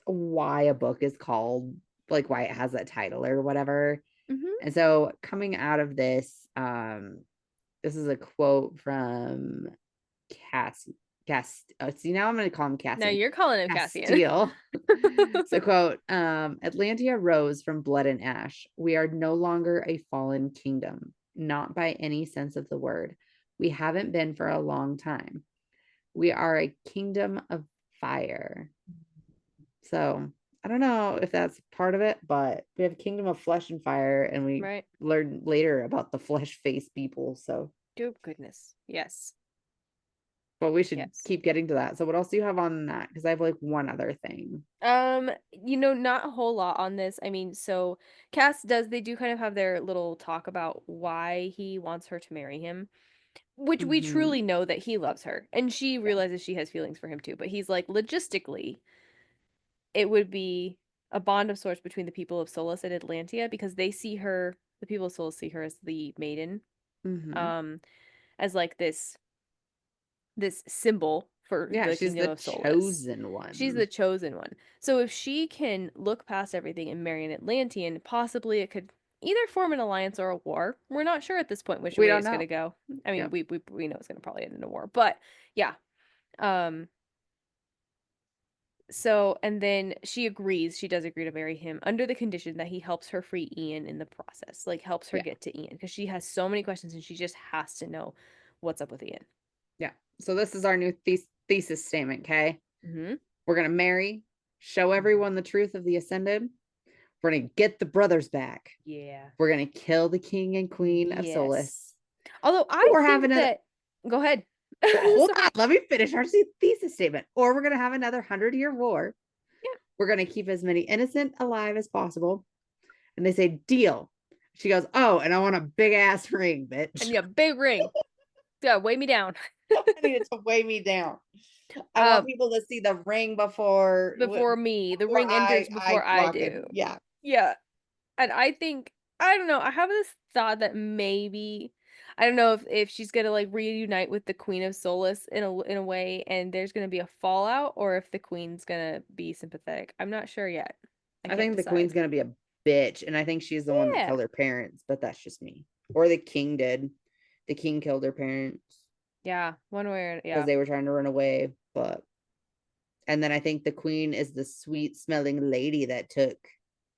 why a book is called, like why it has that title or whatever. And so coming out of this, this is a quote from see, now I'm going to call him Cassian. No, you're calling him Cassian. So quote, Atlantia rose from blood and ash. We are no longer a fallen kingdom, not by any sense of the word. We haven't been for a long time. We are a kingdom of fire. So I don't know if that's part of it, but we have a kingdom of flesh and fire, and we learn later about the flesh-faced people. So good goodness, yes. But we should keep getting to that. So what else do you have on that? Because I have like one other thing. Not a whole lot on this. I mean, so they do kind of have their little talk about why he wants her to marry him, which we truly know that he loves her, and she realizes she has feelings for him too. But he's like, logistically, it would be a bond of sorts between the people of Solus and Atlantia, because the people of Solus see her as the maiden, as like this symbol for the kingdom of Solus. Chosen one. She's the chosen one. So if she can look past everything and marry an Atlantean, possibly it could either form an alliance or a war. We're not sure at this point which way it's going to go. I mean, we know it's going to probably end in a war, but yeah. So, and then she does agree to marry him under the condition that he helps her free Ian in the process, like helps her get to Ian, because she has so many questions and she just has to know what's up with Ian. Yeah. So this is our new thesis statement, okay? We're going to marry, show everyone the truth of the Ascended, We're going to get the brothers back. Yeah. We're going to kill the king and queen of Yes. Solus. Although I Or think have another. that. Go ahead. Well, hold Sorry. on. Let me finish our thesis statement. Or we're going to have another 100-year war. Yeah. We're going to keep as many innocent alive as possible. And they say, deal. She goes, oh, and I want a big ass ring, bitch. I need a big ring. Yeah, weigh me down. I need it to weigh me down. I want people to see the ring before me. The ring enters before I walk do. in. Yeah. Yeah. And I think, I don't know, I have this thought that maybe, I don't know if she's gonna like reunite with the Queen of Solace in a way, and there's gonna be a fallout, or if the Queen's gonna be sympathetic. I'm not sure yet. I I can't think the queen's decide. going to be a bitch. And I think she's the one that Yeah. killed her parents, but that's just me. Or the king did. The king killed her parents Yeah. One way or because yeah. they were trying to run away. And then I think the queen is the sweet smelling lady that took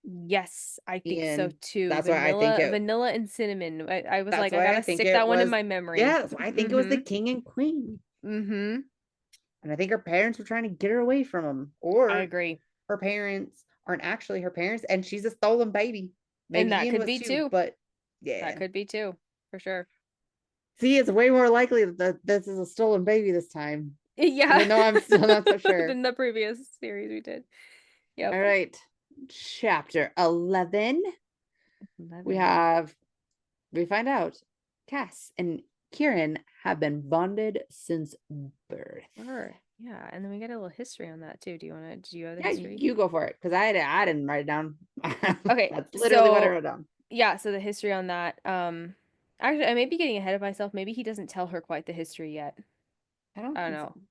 Yes, I think so Ian. too. That's why I think Vanilla and cinnamon. I was that's like, I why I gotta think stick it that one in was, my memory. yeah, that's why I think it was the Mm-hmm. king and queen. Mm-hmm. And I think her parents were trying to get her away from him. I Or agree. her parents aren't actually her parents and she's a stolen baby. And Maybe that Ian could was be too, too. but That yeah. could be too, for sure. See, it's way more likely that this is a stolen baby this time. Yeah. Even though I'm still not so sure. Than the previous series we did. Yep. All right. Chapter 11. 11. We find out Cass and Kieran have been bonded since birth. Yeah, and then we get a little history on that too. Do you have the Yeah, history? you go for it because I didn't write it down. Okay, That's literally what I so wrote down. yeah, so the history on that. Actually, I may be getting ahead of myself. Maybe he doesn't tell her quite the history yet. I don't I don't think know. so.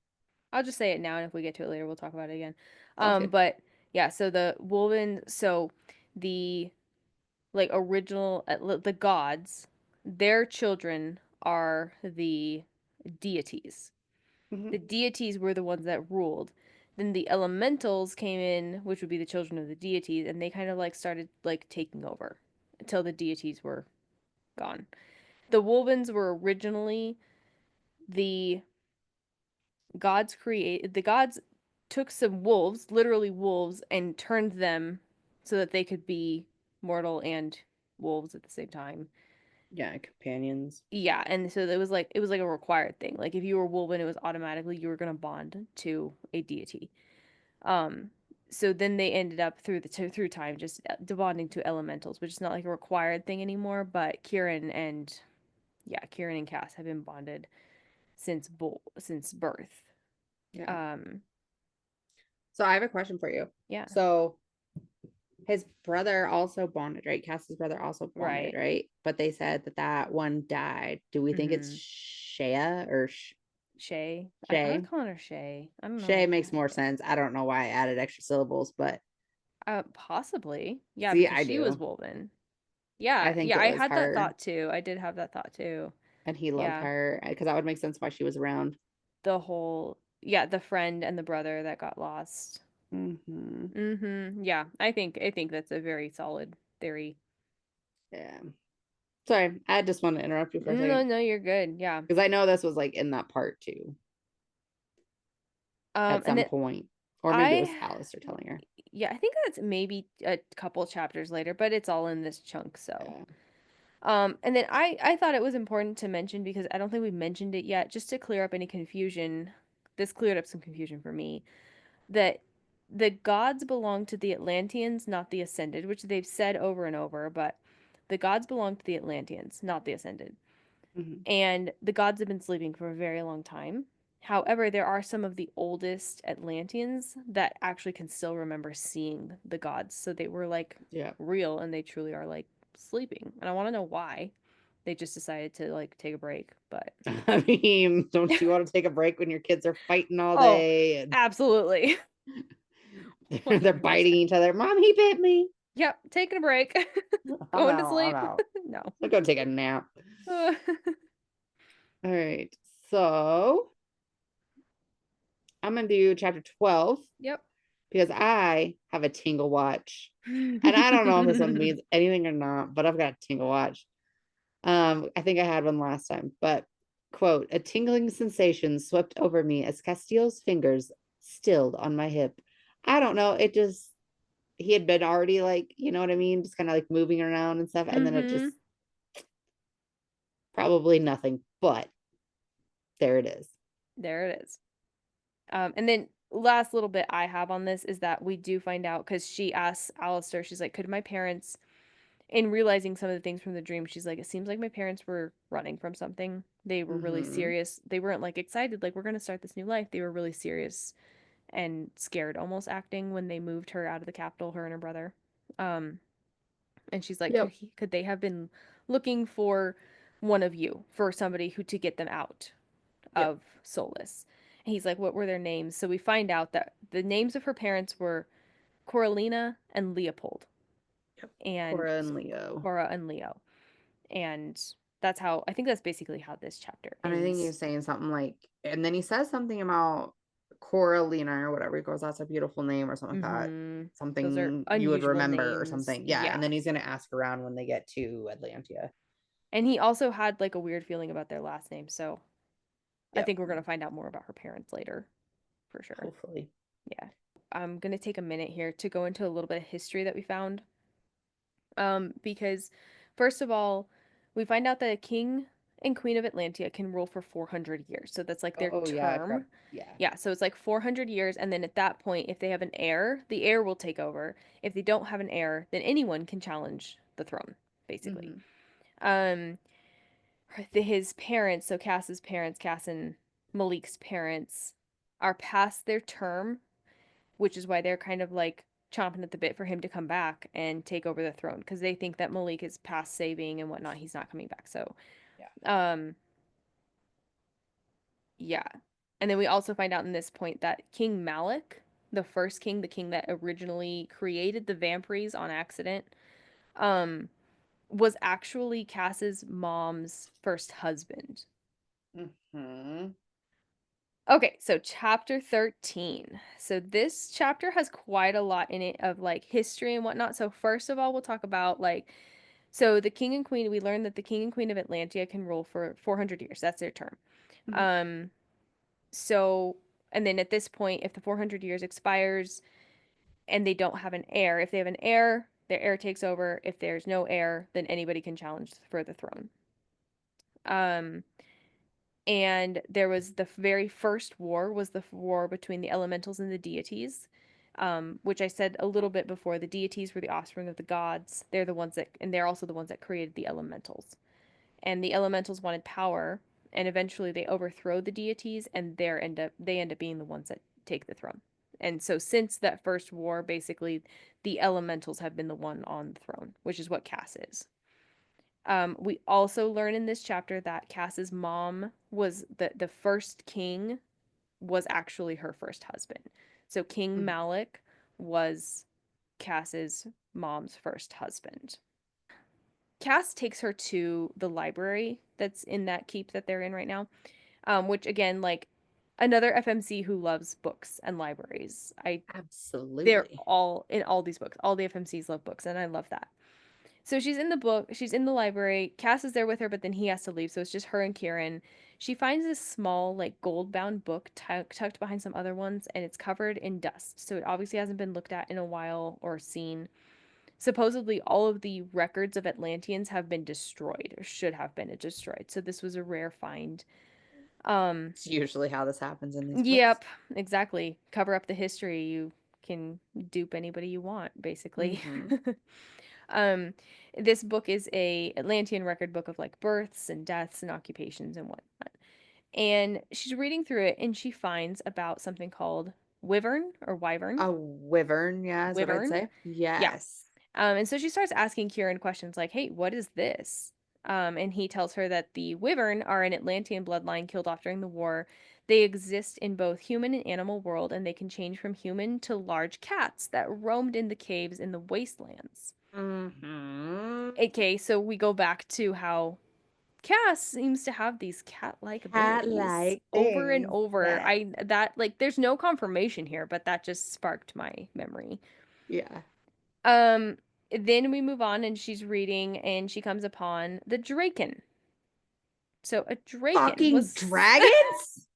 I'll just say it now, and if we get to it later, we'll talk about it again. Sounds good. But yeah, so the woven, so the like original the gods, their children are the deities. Mhm. The deities were the ones that ruled. Then the elementals came in, which would be the children of the deities, and they kind of like started like taking over until the deities were gone. The Wolvens were originally the the gods took some wolves, literally wolves, and turned them so that they could be mortal and wolves at the same time. Yeah, companions. Yeah, and so it was like a required thing. Like if you were Wolven, it was automatically you were gonna bond to a deity. Um, so then they ended up through time just bonding to elementals, which is not like a required thing anymore. But Kieran and Cass have been bonded since birth. Yeah. Um, So I have a question for you. yeah, So his brother also bonded, right? Cass's brother also bonded, right. right? But they said that one died. Do we think it's Mm-hmm. Shea or Shay. I was Shay? calling her Shay. I don't Shay know. makes more sense. I don't know why I added extra syllables, but Possibly. Yeah, see, because I she was do. woven. I Yeah, think yeah, it I was had that her thought too. I did have that thought too. and he loved Yeah. her because that would make sense why she was around. The friend and the brother that got lost. Mm-hmm. Mm-hmm. Yeah, I think that's a very solid theory. Yeah. Sorry, I just want to interrupt you for a No, second no, you're good. Yeah. because I know this was like in that part too at And some then point, or maybe it was I, Alistair telling her. yeah, I think that's maybe a couple chapters later, but it's all in this chunk, so. Yeah. And then I thought it was important to mention because I don't think we've mentioned it yet, just to clear up any confusion. This cleared up some confusion for me that the gods belong to the Atlanteans, not the Ascended, which they've said over and over, but the gods belong to the Atlanteans, not the Ascended. Mm-hmm. And the gods have been sleeping for a very long time. However, there are some of the oldest Atlanteans that actually can still remember seeing the gods. So they were like Yeah. real and they truly are like sleeping. And I want to know why they just decided to like take a break. But I mean, don't you want to take a break when your kids are fighting all oh, day and absolutely. they're biting 100%. each other? Mom, he bit me. Yep, taking a break. I'm Going to out. I'm sleep. out. No. I'll go take a nap. All right. So I'm gonna do chapter 12 Yep. because I have a tingle watch. And I don't know if this one means anything or not, but I've got a tingle watch. I think I had one last time, but quote, a tingling sensation swept over me as Castillo's fingers stilled on my hip. I don't know. It just he had been already like, you know what I mean, just kind of like moving around and stuff, and then it just Mm-hmm. probably nothing, but there it is. There it is. And then last little bit I have on this is that we do find out because she asks Alistair, she's like, could my parents, in realizing some of the things from the dream, she's like, it seems like my parents were running from something. They were really Mm-hmm. serious. They weren't like excited, like, we're going to start this new life. They were really serious and scared, almost acting when they moved her out of the capital, her and her brother. Um, and she's like, Yep. could they have been looking for one of you, for somebody who to get them out Yep. of Solus? And he's like, what were their names? So we find out that the names of her parents were Coralina and Leopold, Yep. and Cora and Leo. Cora and Leo. And that's how, I think that's basically how this chapter And I think ends. he's saying something like, and then he says something about Coralina or whatever. He goes, that's a beautiful name or something like that. Mm-hmm. Those are Something you would unusual remember or names. something. Yeah. Yeah. And then he's going to ask around when they get to Atlantia. And he also had like a weird feeling about their last name. So I Yep. think we're going to find out more about her parents later for sure. Hopefully. Yeah. I'm going to take a minute here to go into a little bit of history that we found. Because first of all, we find out that a king and queen of Atlantia can rule for 400 years. So that's like their Oh, yeah. I forgot. term. Yeah. Yeah, so it's like 400 years. And then at that point, if they have an heir, the heir will take over. If they don't have an heir, then anyone can challenge the throne, basically. Mm-hmm. Um, his parents, so Cass's parents, Cass and Malik's parents, are past their term, which is why they're kind of like chomping at the bit for him to come back and take over the throne because they think that Malik is past saving and whatnot. He's not coming back. So, Yeah. um, yeah. And then we also find out in this point that King Malik, the first king, the king that originally created the vampires on accident, um, was actually Cass's mom's first husband. Mm-hmm. Okay, so chapter 13. So this chapter has quite a lot in it of like history and whatnot. So first of all, we'll talk about like so the king and queen, we learned that the king and queen of Atlantia can rule for 400 years. That's their term. Mm-hmm. Um so and then at this point if the 400 years expires and they don't have an heir, if they have an heir, their heir takes over. If there's no heir, then anybody can challenge for the throne. Um and there was the very first war was the war between the elementals and the deities, which I said a little bit before. The deities were the offspring of the gods. They're the ones that, and they're also the ones that created the elementals. And the elementals wanted power, and eventually they overthrow the deities, and they end up being the ones that take the throne. And so since that first war, basically, the elementals have been the one on the throne, which is what Cass is. We also learn in this chapter that Cass's mom was the first king was actually her first husband. So King Mm-hmm. Malik was Cass's mom's first husband. Cass takes her to the library that's in that keep that they're in right now, which again, like another FMC who loves books and libraries. They're Absolutely. all in all these books. All the FMCs love books, and I love that. So she's in the library. Cass is there with her, but then he has to leave. So it's just her and Kieran. She finds this small, like, gold bound book tucked behind some other ones, and it's covered in dust. So it obviously hasn't been looked at in a while or seen. Supposedly, all of the records of Atlanteans have been destroyed, or should have been destroyed. So this was a rare find. Um, It's usually how this happens in these books. yep, exactly. Cover up the history. You can dupe anybody you want, basically. Mm-hmm. Um, this book is a Atlantean record book of like births and deaths and occupations and whatnot. And she's reading through it and she finds about something called wyvern or wyvern. A wyvern, yeah, is what I'd Wyvern. say. Yeah. Yes. And so she starts asking Kieran questions like, hey, what is this? And he tells her that the wyvern are an Atlantean bloodline killed off during the war. They exist in both human and animal world, and they can change from human to large cats that roamed in the caves in the wastelands. Mm-hmm. Okay, so we go back to how Cass seems to have these cat-like abilities Cat-like over and things. over. Yes. I that like there's no confirmation here, but that just sparked my memory. Yeah. Um then we move on and she's reading and she comes upon the Draken. So a Draken Fucking was dragons?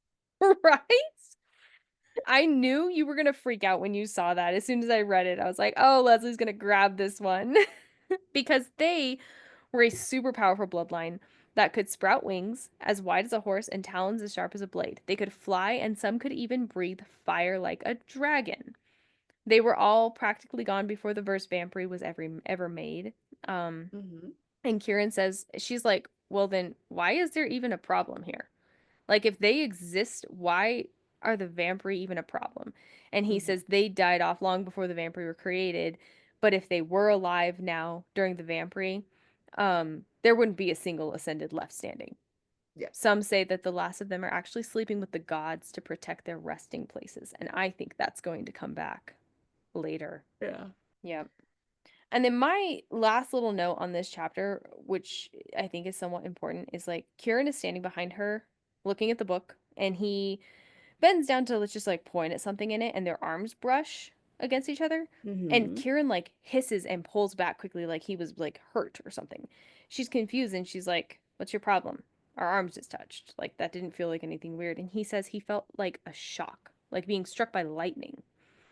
right? I knew you were gonna freak out when you saw that. As soon as I read it, I was like, "Oh, Leslie's gonna grab this one." Because they were a super powerful bloodline that could sprout wings as wide as a horse and talons as sharp as a blade. They could fly, and some could even breathe fire like a dragon. They were all practically gone before the verse vampire was ever made. Um, Hmm. and Kieran says, she's like, well, then why is there even a problem here? Like, if they exist, why are the vampire even a problem? And he Hmm. says they died off long before the vampire were created, but if they were alive now during the vampire, there wouldn't be a single ascended left standing. Yeah. Some say that the last of them are actually sleeping with the gods to protect their resting places, and I think that's going to come back later. Yeah. Yeah. And then my last little note on this chapter, which I think is somewhat important, is like Kieran is standing behind her looking at the book, and he bends down to let's just like point at something in it, and their arms brush against each other. And Hmm. Kieran like hisses and pulls back quickly like he was like hurt or something. She's confused and she's like, "What's your problem? Our arms just touched. Like that didn't feel like anything weird." And he says he felt like a shock, like being struck by lightning.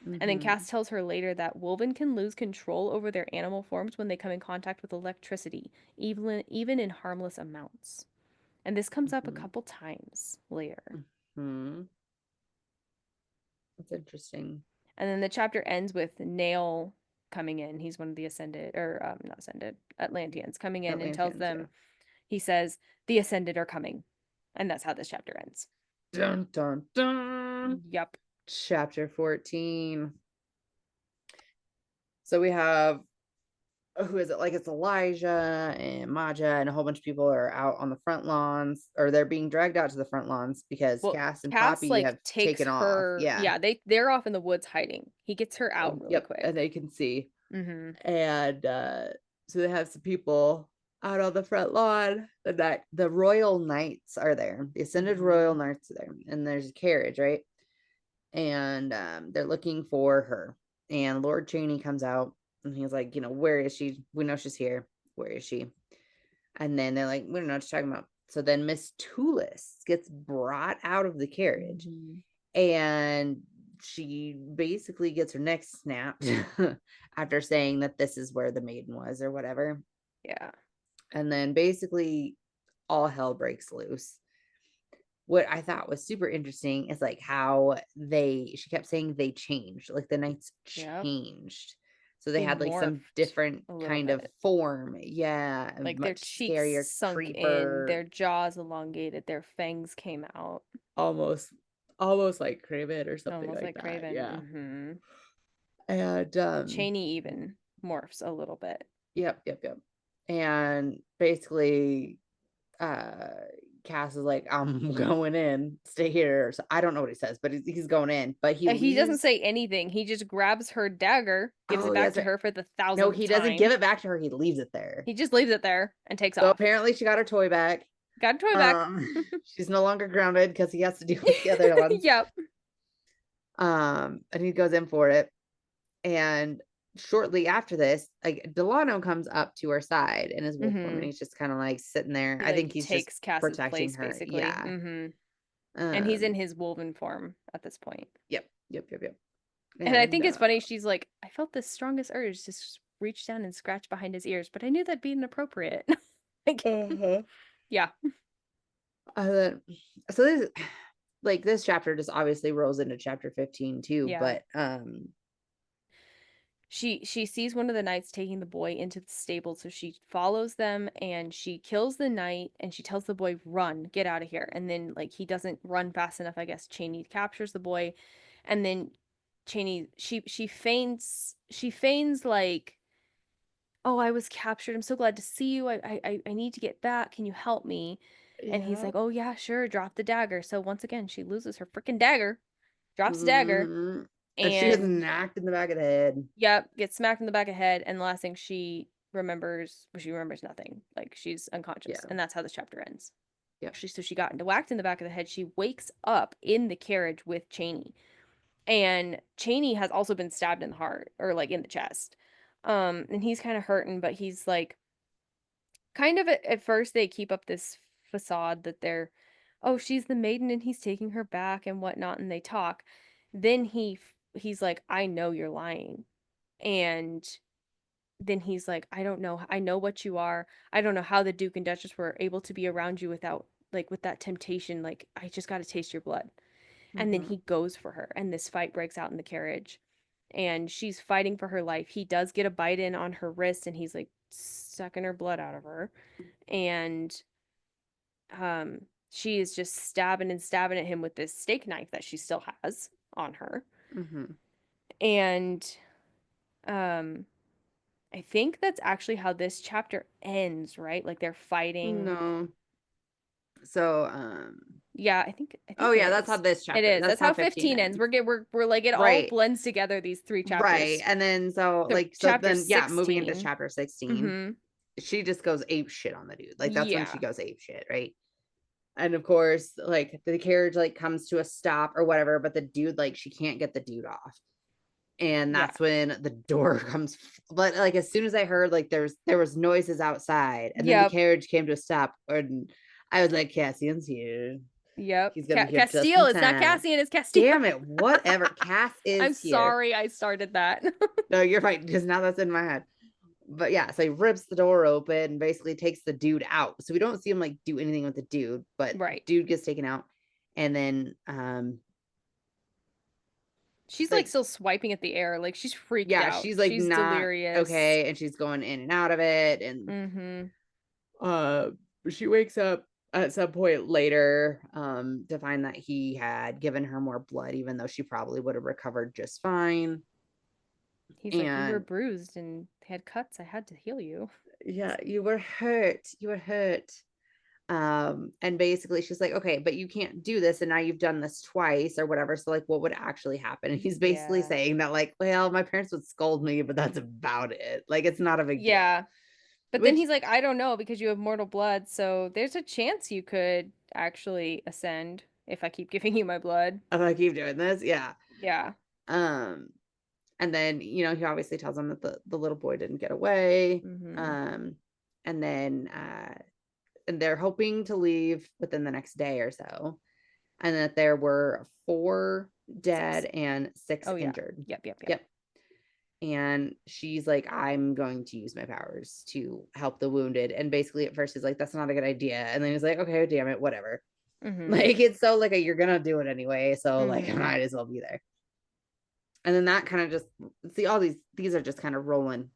And then Hmm. Cass tells her later that Woven can lose control over their animal forms when they come in contact with electricity, even in harmless amounts. And this comes up a Hmm. couple times later. Hmm. That's interesting. And then the chapter ends with Nail coming in. He's one of the Ascended, or not Ascended, Atlanteans coming in and tells Atlanteans, yeah. them, he says, the Ascended are coming. And that's how this chapter ends. Dun dun dun. Yup. Chapter 14. So we have who is it? Like it's Elijah and Maja and a whole bunch of people are out on the front lawns, or they're being dragged out to the front lawns because Well, Cass and Cass Poppy like have takes taken off. her. Yeah. Yeah, they're off in the woods hiding. He gets her out really Yep. quick. And they can see. Mm-hmm. And so they have some people out on the front lawn. The royal knights are there. The ascended royal Mm-hmm. knights are there. And there's a carriage, right? And they're looking for her. And Lord Cheney comes out and he's like, where is she? We know she's here. Where is she? And then they're like, we don't know what you're talking about. So then Miss Tulis gets brought out of the carriage Mm-hmm. and she basically gets her neck snapped after saying that this is where the maiden was or whatever. Yeah. And then basically all hell breaks loose. What I thought was super interesting is like how she kept saying they changed, like the knights Yep. changed. So they They had like some morphed different a little kind of bit. form. Yeah. A Like their much cheeks scarier sunk in, creeper, their jaws elongated, their fangs came out. almost almost like Craven or something Almost like like that. Craven. Yeah. Mm-hmm. And Cheney even morphs a little bit. yep. And basically uh Cass is like, I'm going in, stay here. So I don't know what he says, but he's going in. But he He doesn't leaves. say anything. He just grabs her dagger, gives it Oh, yeah, back that's to right. her for the No, thousandth he doesn't give time. it back to her. He leaves it there. He just leaves it there and takes So off. apparently she got her toy back. Got a toy back. She's no longer grounded because he has to deal with the other ones. Yep. And he goes in for it. And shortly after this, like Delano comes up to her side in his wolf form, and Mm-hmm. he's just kind of like sitting there. He I think like he's just takes Cass's protecting place her. basically. Yeah. Mm-hmm. And he's in Um. his woven form at this point. Yep. And I And think it's funny, she's like, I felt the strongest urge to reach down and scratch behind his ears, but I knew that'd be inappropriate. Like, uh-huh. yeah. Then so this chapter just obviously rolls into chapter 15 too, Yeah. but She sees one of the knights taking the boy into the stable, so she follows them and she kills the knight and she tells the boy, run, get out of here. And then like he doesn't run fast enough, I guess Cheney captures the boy, and then Cheney she feigns like, oh, I was captured. I'm so glad to see you. I need to get back. Can you help me? And he's yeah. like, oh yeah, sure, drop the dagger. So once again, she loses her freaking dagger, drops the dagger, Mhm. And she gets and knocked in the back of the head. yep, gets smacked in the back of the head, and the last thing she remembers nothing. Like she's unconscious, Yeah. and that's how this chapter ends. Yep. She got whacked in the back of the head. She wakes up in the carriage with Cheney, and Cheney has also been stabbed in the heart or like in the chest. And he's kind of hurting, but he's like, kind of at first they keep up this facade that they're, oh, she's the maiden and he's taking her back and whatnot, and they talk. then he's like, I know you're lying. And then he's like, I don't know. I know what you are. I don't know how the Duke and Duchess were able to be around you without, like, with that temptation. Like, I just got to taste your blood. And then Mm-hmm. he goes for her, and this fight breaks out in the carriage. And she's fighting for her life. He does get a bite in on her wrist, and he's like sucking her blood out of her. And she is just stabbing and stabbing at him with this steak knife that she still has on her. Mm-hmm. And um I think that's actually how this chapter ends, right? Like they're fighting. No. So, Yeah, I oh think yeah, it that's how is. this It chapter, is. that's That's how how 15 15 ends. ends. We're like it all Right. blends together, these three Right. chapters. And then So so chapter then yeah, moving into 16. chapter 16, Mm-hmm. she just goes ape shit on the dude. Like that's when she Yeah. goes ape shit, right? And of course, like the carriage like comes to a stop or whatever, but the dude, like, she can't get the dude off. And Yeah. that's when the door comes. But like as soon as I heard like there was noises outside, and then the Yep. carriage came to a stop, and I was like, Cassian's here. Yep. He's gonna be here just Castile. in It's not time. Cassian, it's Castile. Damn it, whatever. Cass I'm is here. sorry I started that. No, you're right, because now that's in my head. But yeah, so he rips the door open and basically takes the dude out. So we don't see him like do anything with the dude, but Right. dude gets taken out. And then She's like like still swiping at the air. Like she's freaked yeah, out. she's like She's not delirious. okay, and she's going in and out of it. And Mm-hmm. uh she wakes up at some point later to find that he had given her more blood, even though she probably would have recovered just fine. He's like, you were And bruised and had cuts. I had to heal you. yeah, you were hurt. You were hurt. And basically she's like, okay, but you can't do this, and now you've done this twice or whatever, so like what would actually happen? And he's basically Yeah. saying that, like, well, my parents would scold me, but that's about it. Like, it's not a big deal. Yeah. But then Which, he's like, I don't know because you have mortal blood, so there's a chance you could actually ascend if I keep giving you my blood. if I keep doing this, yeah. Yeah. um and then he obviously tells him that the little boy didn't get away. Mm-hmm. And then and they're hoping to leave within the next day or so, and that there were 4 dead 6. and 6 Oh yeah. injured. Yep. Yep. And she's like, I'm going to use my powers to help the wounded. And basically at first he's like, that's not a good idea, and then he's like, okay, damn it, whatever. Mm-hmm. Like, it's so like you're gonna do it anyway, so like I Mm-hmm. might as well be there. And then that kind of just, see, all these are just kind of rolling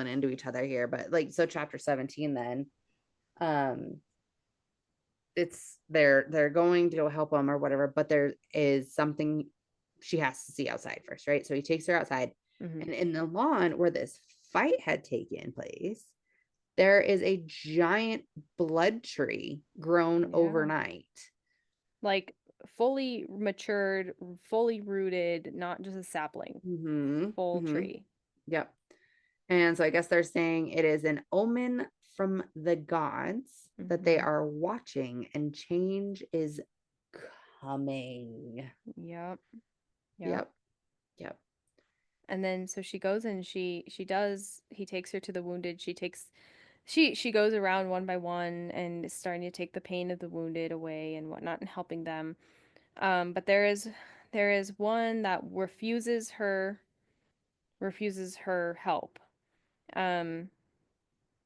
into each other here. But like, so chapter 17 then, um it's they're going to go help him or whatever, but there is something she has to see outside first, right? So he takes her outside, Mm-hmm. and in the lawn where this fight had taken place, there is a giant blood tree grown Yeah. overnight. Like fully matured, fully rooted, not just a sapling. Mm-hmm. Full Mm-hmm. tree. Yep. And so I guess they're saying it is an omen from the gods that they Mm-hmm. are watching, and change is coming. Yep. Yep. Yep. Yep. And then so she goes and she does he takes her to the wounded. She goes around one by one and is starting to take the pain of the wounded away and whatnot and helping them. But there is one that refuses her help. Um,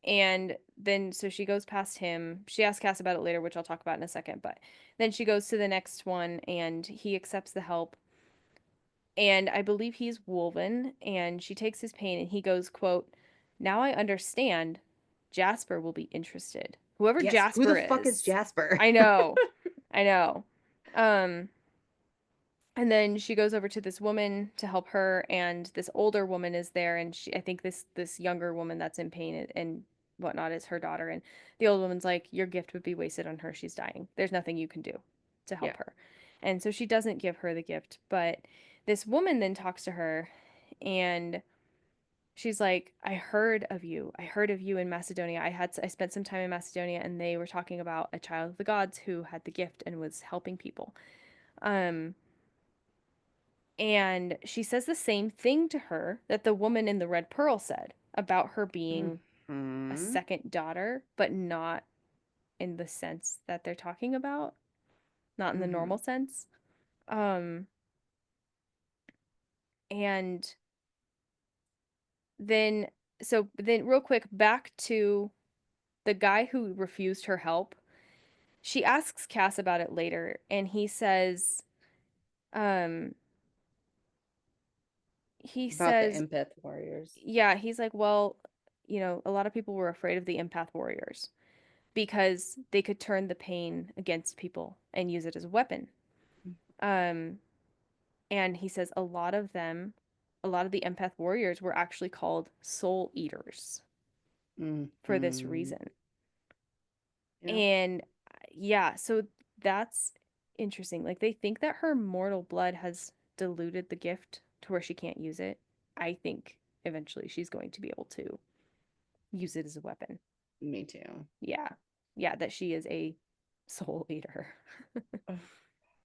and then so she goes past him. She asks Cass about it later, which I'll talk about in a second. But then she goes to the next one and he accepts the help. And I believe he's Wolven, and she takes his pain and he goes, quote, now I understand. Jasper will be interested. Whoever Yes. Who the Jasper fuck is is. Jasper? I know. I know. Um, and then she goes over to this woman to help her, and this older woman is there, and I think this younger woman that's in pain and whatnot is her daughter, and the old woman's like, your gift would be wasted on her. She's dying. There's nothing you can do to Yeah. help her, and so she doesn't give her the gift. But this woman then talks to her, and she's like, I heard of you. I heard of you in Macedonia. I spent some time in Macedonia, and they were talking about a child of the gods who had the gift and was helping people. Um, and she says the same thing to her that the woman in the red pearl said about her being a Mm-hmm. second daughter, but not in the sense that they're talking about, not in the Mm-hmm. normal sense. Um, And then, so then, real quick, back to the guy who refused her help. She asks Cass about it later, and um, he About the says, empath warriors. yeah, he's like, well, a lot of people were afraid of the empath warriors because they could turn the pain against people and use it as a weapon. Um, and he says a lot of the empath warriors were actually called soul eaters for this Mm-hmm. reason. Yeah. And yeah, so that's interesting. Like they think that her mortal blood has diluted the gift to where she can't use it. I think eventually she's going to be able to use it as a weapon. Me too. Yeah. Yeah, that she is a soul eater.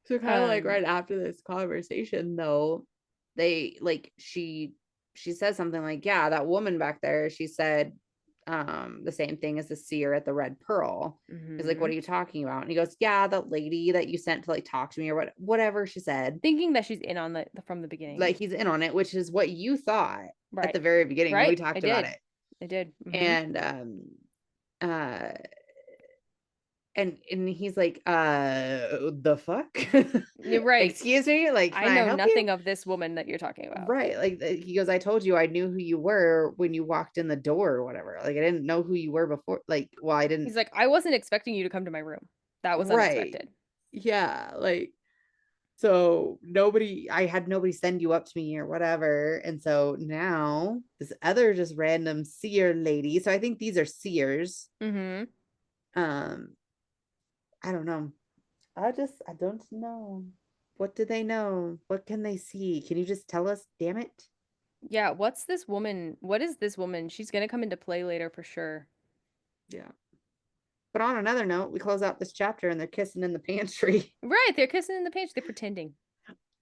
So kind of like um right after this conversation though, they like she says something like, yeah, that woman back there, she said the same thing as the seer at the Red Pearl. He's like, what mhm. are you talking about? And he goes, yeah, the lady that you sent to like talk to me or whatever she said. Thinking that she's in on the from the beginning. Like he's in on it, which is what you thought at Right. the very beginning when we Right? I talked about did. it. I did. Mhm. And uh and he's like, the fuck? You're right. Excuse me, like, can I I know help you? nothing of this woman that you're talking about. Right. Like he goes, I told you I knew who you were when you walked in the door or whatever. Like I didn't know who you were before. Like, well, I didn't. He's like, I wasn't expecting you to come to my room. That was Right. unexpected. Yeah. Like, so I had nobody send you up to me or whatever. And so now this other just random seer lady. So I think these are seers. Mm-hmm. Um, I don't know. I don't know. What do they know? What can they see? Can you just tell us? Damn it. Yeah, what's this woman? What is this woman? She's gonna come into play later for sure. Yeah. But on another note, we close out this chapter and they're kissing in the pantry. Right, they're kissing in the pantry. They're pretending.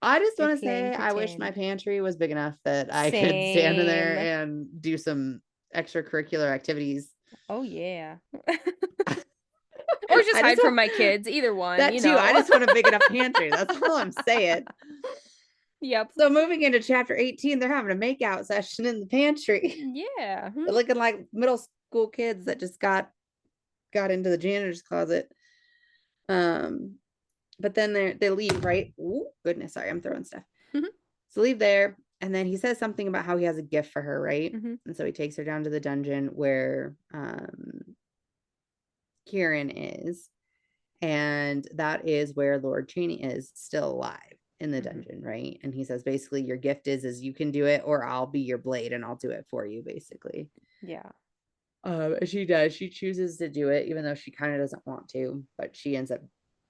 I just They're want to playing say I wish my pretend. pantry was big enough that I could stand in there Same. and do some extracurricular activities. Oh yeah. Or just I just hide from want my kids. Either one, that too. I just want a big enough pantry. That's all I'm saying. Yep. So moving into chapter 18, they're having a makeout session in the pantry. Yeah. They're looking like middle school kids that just got into the janitor's closet. Um, but then they leave, right? Ooh, goodness, sorry, I'm throwing stuff. Mm-hmm. So leave there, and then he says something about how he has a gift for her, right? Mm-hmm. And so he takes her down to the dungeon where Kieran is, and that is where Lord Cheney is still alive in the Mm-hmm. dungeon, right? And he says basically your gift is you can do it, or I'll be your blade and I'll do it for you, basically. Yeah. She does. She chooses to do it, even though she kind of doesn't want to, but she ends up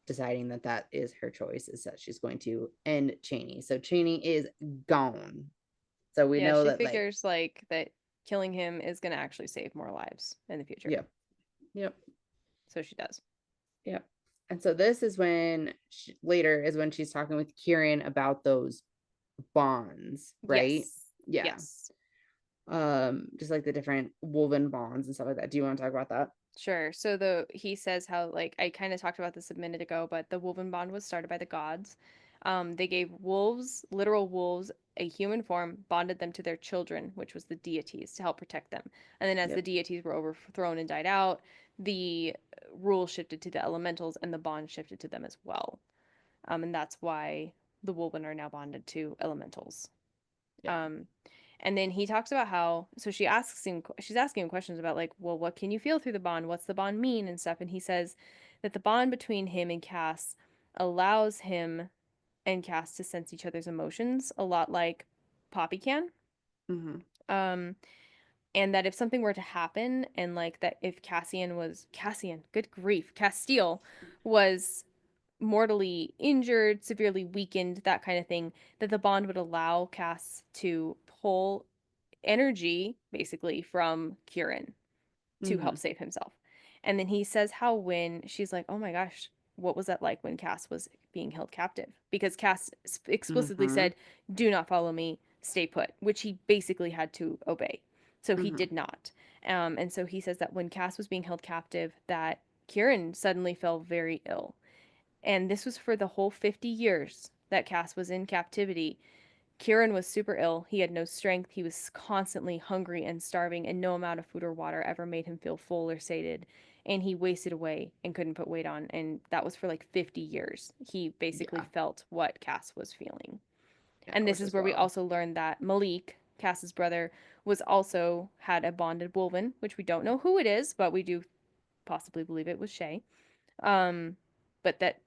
deciding that that is her choice, is that she's going to end Cheney. So Cheney is gone. So we Yeah, know she that, like, figures like that killing him is gonna actually save more lives in the future. yep, yep, So she does. yep. And so this is when later is when she's talking with Kieran about those bonds, right? Yes. Yeah. Yes. Just like the different woven bonds and stuff like that. Do you want to talk about that? Sure. So he says how like I kind of talked about this a minute ago, but the woven bond was started by the gods. They gave wolves, literal wolves, a human form, bonded them to their children, which was the deities, to help protect them. And then as the Yep. deities were overthrown and died out, the rule shifted to the elementals and the bond shifted to them as well. And that's why the woven are now bonded to elementals. Yeah. Um, and then he talks about how, so she's asking him questions about like, well, what can you feel through the bond? What's the bond mean and stuff? And he says that the bond between him and Cass allows him and Cass to sense each other's emotions a lot like Poppy can. Mm-hmm. Um, and that if something were to happen and like that if Cassian, good grief, Castile was mortally injured, severely weakened, that kind of thing, that the bond would allow Cass to pull energy basically from Kieran to help Mm-hmm. save himself. And then he says how when she's like, "Oh my gosh, what was that like when Cass was being held captive?" Because Cass explicitly Mm-hmm. said, "Do not follow me, stay put," which he basically had to obey. So he Mm-hmm. did not. And so he says that when Cass was being held captive, that Kieran suddenly fell very ill. And this was for the whole 50 years that Cass was in captivity. Kieran was super ill. He had no strength. He was constantly hungry and starving, and no amount of food or water ever made him feel full or sated. And he wasted away and couldn't put weight on. And that was for like 50 years. He basically Yeah. felt what Cass was feeling. Yeah, And this which is is where we wild. also learned that Malik, Cass's brother, was also had a bonded wolven, which we don't know who it is, but we do possibly believe it was Shay. Um, but that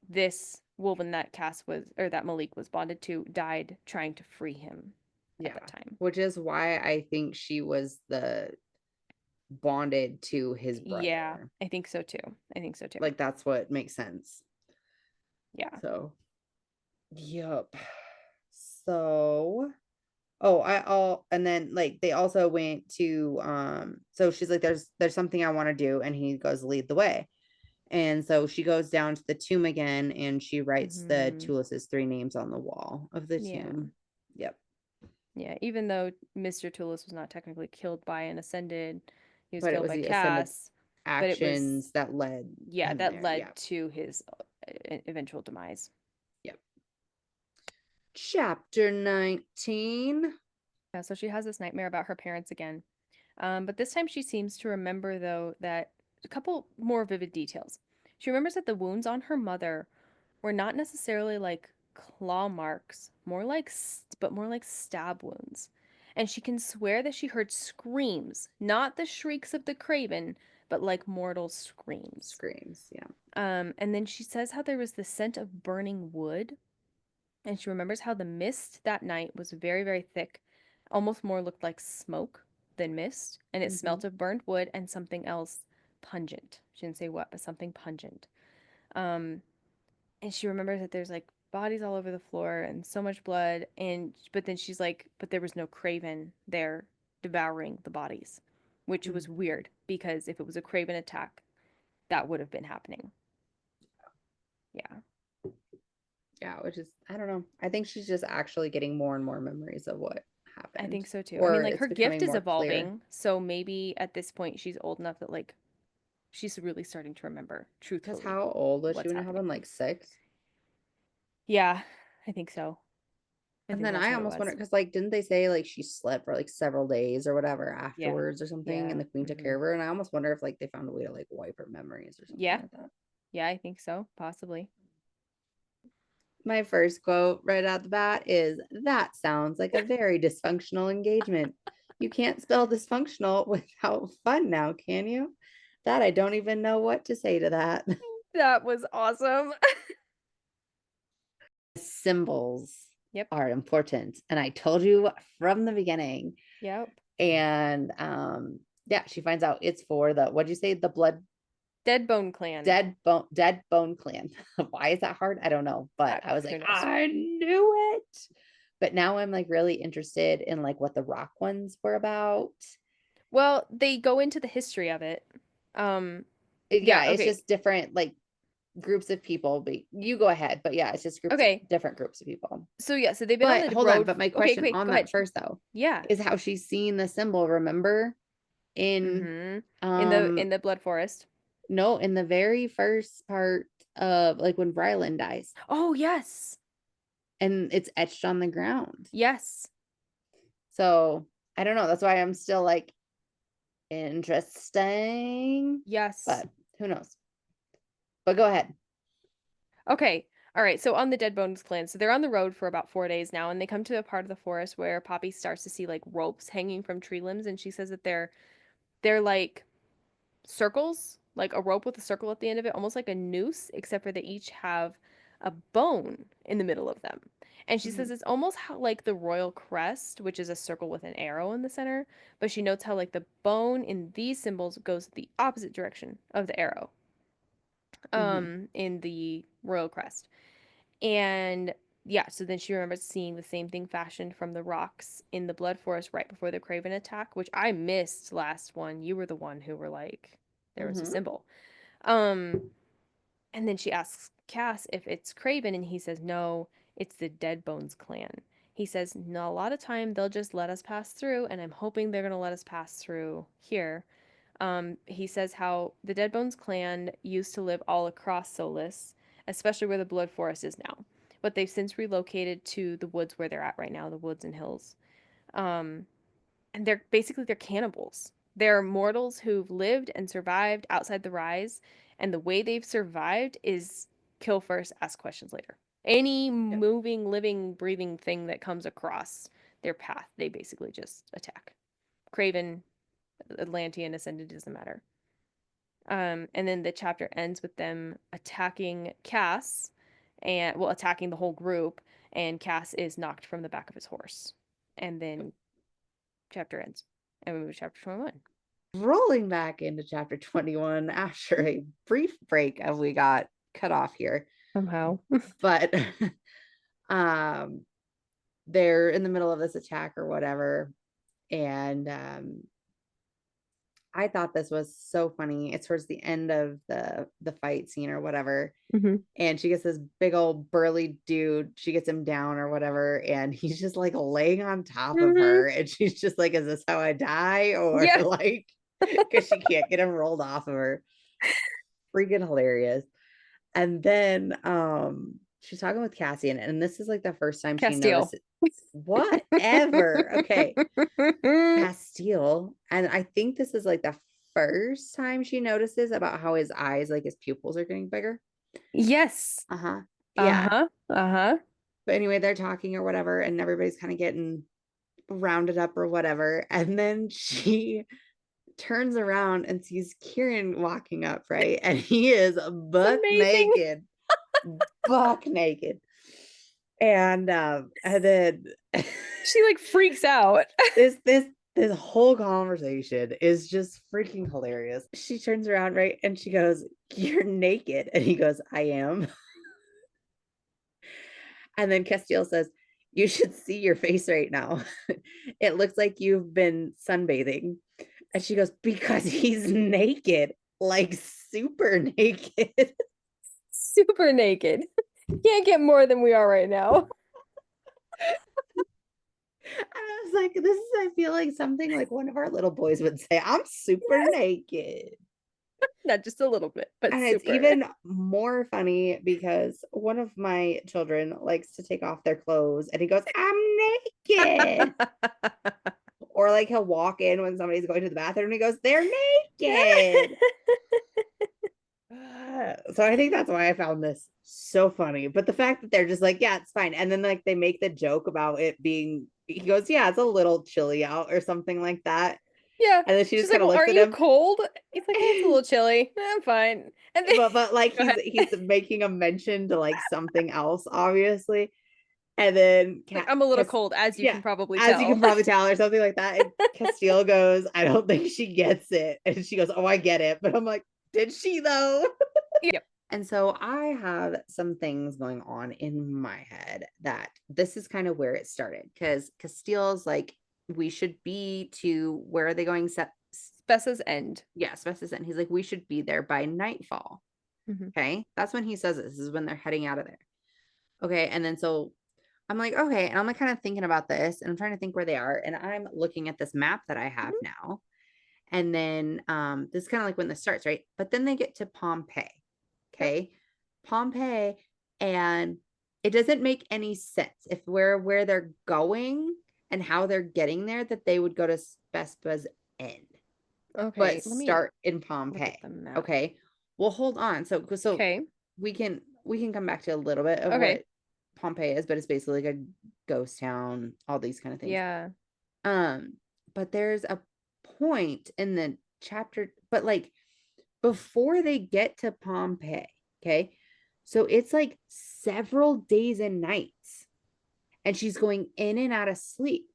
this wolven that Cass was or that Malik was bonded to died trying to free him at that Yeah. time. Which is why I think she was the bonded to his Yeah, brother. I think so too. I think so too. Like that's what makes sense. Yeah. So, yep. So, oh, and then like they also went to so she's like there's something I want to do and he goes lead the way. And so she goes down to the tomb again and she writes the Hmm. Tulis's three names on the wall of the Yeah. tomb. Yep. Yeah. Even though Mr. Tulis was not technically killed by an ascended, he was But it killed was by the ascended Cass, but it was actions that led yeah, him that there. Yeah. led to his eventual demise. Yep. Chapter 19. Yeah, so she has this nightmare about her parents again. But this time she seems to remember, though, that a couple more vivid details. She remembers that the wounds on her mother were not necessarily like claw marks, more like stab wounds. And she can swear that she heard screams, not the shrieks of the craven, but like mortal screams. Screams. Yeah. And then she says how there was the scent of burning wood, and she remembers how the mist that night was very, very thick, almost more looked like smoke than mist, and it Mm-hmm. smelt of burnt wood and something else pungent. She didn't say what, but something pungent. Um, and she remembers that there's like bodies all over the floor and so much blood, and but then she's like, but there was no craven there devouring the bodies, which Mm-hmm. was weird because if it was a craven attack, that would have been happening. Yeah, Yeah, which is I don't know. I think she's just actually getting more and more memories of what I happened. think so too. I mean, Or like it's her gift becoming is more clear. evolving, so maybe at this point she's old enough that like she's really starting to remember Because truthfully how old was she what's when it happened? happening. Like 6? Yeah, I think so. I And think then that's I what it almost wonder was. because like didn't they say like she slept for like several days or whatever Yeah. afterwards or something and Yeah. the queen took care of her? And I almost wonder if like they found a way to like wipe her memories or something Yeah. like that. Yeah, I think so. Possibly. My first quote right out the bat is that sounds like a very dysfunctional engagement. You can't spell dysfunctional without fun now, can you? That I don't even know what to say to that. That was awesome. Symbols Yep. are important. And I told you from the beginning. Yep. And yeah, she finds out it's for the what'd you say? The blood Dead Bone Clan. dead bone clan. Why is that hard? I don't know. But I was Who like, knows? I knew it. But now I'm like really interested in like what the rock ones were about. Well, they go into the history of it. Yeah, Yeah, it's okay. just different like groups of people. But you go ahead. But yeah, it's just Okay. different groups of people. So yeah, so they've been on But the hold on. road. But my Okay, question wait, on go ahead. that first though Yeah. is how she's seen the symbol. Remember in Mm-hmm. In um the Blood Forest. no, in the very first part of like when Brylan dies, Oh, yes. and it's etched on the ground. Yes. So I don't know. That's why I'm still like interesting, Yes. but who knows? But go ahead. Okay. All right. So on the Dead Bones clan, so they're on the road for about 4 days now, and they come to a part of the forest where Poppy starts to see like ropes hanging from tree limbs, and she says that they're like circles, like a rope with a circle at the end of it, almost like a noose, except for they each have a bone in the middle of them. And she Mhm. says it's almost how, like the royal crest, which is a circle with an arrow in the center, but she notes how like the bone in these symbols goes the opposite direction of the arrow Mhm. in the royal crest. And yeah, so then she remembers seeing the same thing fashioned from the rocks in the Blood Forest right before the Craven attack, which I missed last one. You were the one who were like, there was a Mhm. symbol. And then she asks Cass if it's Craven, and he says, no, it's the Dead Bones clan. He says, no, a lot of time they'll just let us pass through, and I'm hoping they're going to let us pass through here. He says how the Dead Bones clan used to live all across Solus, especially where the Blood Forest is now. but they've since relocated to the woods where they're at right now, the woods and hills. Um, and they're cannibals. They're mortals who've lived and survived outside the rise, and the way they've survived is kill first, ask questions later. Any Yep. moving, living, breathing thing that comes across their path, they basically just attack. Craven, Atlantean, Ascended, doesn't matter. And then the chapter ends with them attacking Cass and well, attacking the whole group, and Cass is knocked from the back of his horse. And then chapter ends. And we move to chapter 21. Rolling back into chapter 21 after a brief break of we got cut off here. Somehow. But they're in the middle of this attack or whatever. And I thought this was so funny. It's towards the end of the fight scene or whatever. Mm-hmm. And she gets this big old burly dude. She gets him down or whatever. And he's just like laying on top of her. And she's just like, is this how I die? Or Yeah. like, because she can't get him rolled off of her. Freaking hilarious. And then she's talking with Cassian, and this is like the first time she Castile. noticed whatever. Okay. Castile. And I think this is like the first time she notices about how his eyes, like his pupils are getting bigger. Yes. Uh-huh. Yeah. Uh-huh. Uh-huh. But anyway, they're talking or whatever, and everybody's kind of getting rounded up or whatever. And then she turns around and sees Kieran walking up, right? And he is buck Amazing. naked. Buck naked. And then She like freaks out. this whole conversation is just freaking hilarious. She turns around, right? And she goes, "You're naked." And he goes, "I am." And then Castile says, "You should see your face right now. It looks like you've been sunbathing." And she goes, "Because he's naked, like super naked." Super naked. Can't get more than we are right now. And I was like, this is, I feel like something like one of our little boys would say, "I'm super naked." Not just a little bit, but And super. it's even more funny because one of my children likes to take off their clothes and he goes, "I'm naked." Or like he'll walk in when somebody's going to the bathroom and he goes, "They're naked." So I think that's why I found this so funny. But the fact that they're just like, "Yeah, it's fine." And then like they make the joke about it being, he goes, "Yeah, it's a little chilly out," or something like that. Yeah. And then she She's just like, kind of "Well, looks aren't at you him. cold?" He's like, "It's a little chilly. I'm fine." And then But like go ahead. he's making a mention to like something else, obviously. And then Like, I'm a little cold, as you yeah, can probably as you tell. can probably tell, or something like that. And Castile goes, "I don't think she gets it." And she goes, "Oh, I get it." But I'm like, did she though? Yep. And so I have some things going on in my head that this is kind of where it started, because Castile's like, we should be to, where are they going? Spessa's end. Yeah, Spessa's end. He's like, we should be there by nightfall. Mm-hmm. Okay. That's when he says it. This is when they're heading out of there. Okay. And then so I'm like, okay. And I'm like kind of thinking about this and I'm trying to think where they are. And I'm looking at this map that I have now. And then this is kind of like when this starts, right? But then they get to Pompeii. Okay. Yep. Pompeii. And it doesn't make any sense if where they're going and how they're getting there, that they would go to Vespa's end. Okay, But let me start in look Pompeii. at the map. Okay. Well, hold on. So Okay. we can come back to a little bit of Okay. what Pompeii is, but it's basically like a ghost town, all these kind of things. Yeah. But there's a point in the chapter, but like before they get to Pompeii, okay? So it's like several days and nights, and she's going in and out of sleep.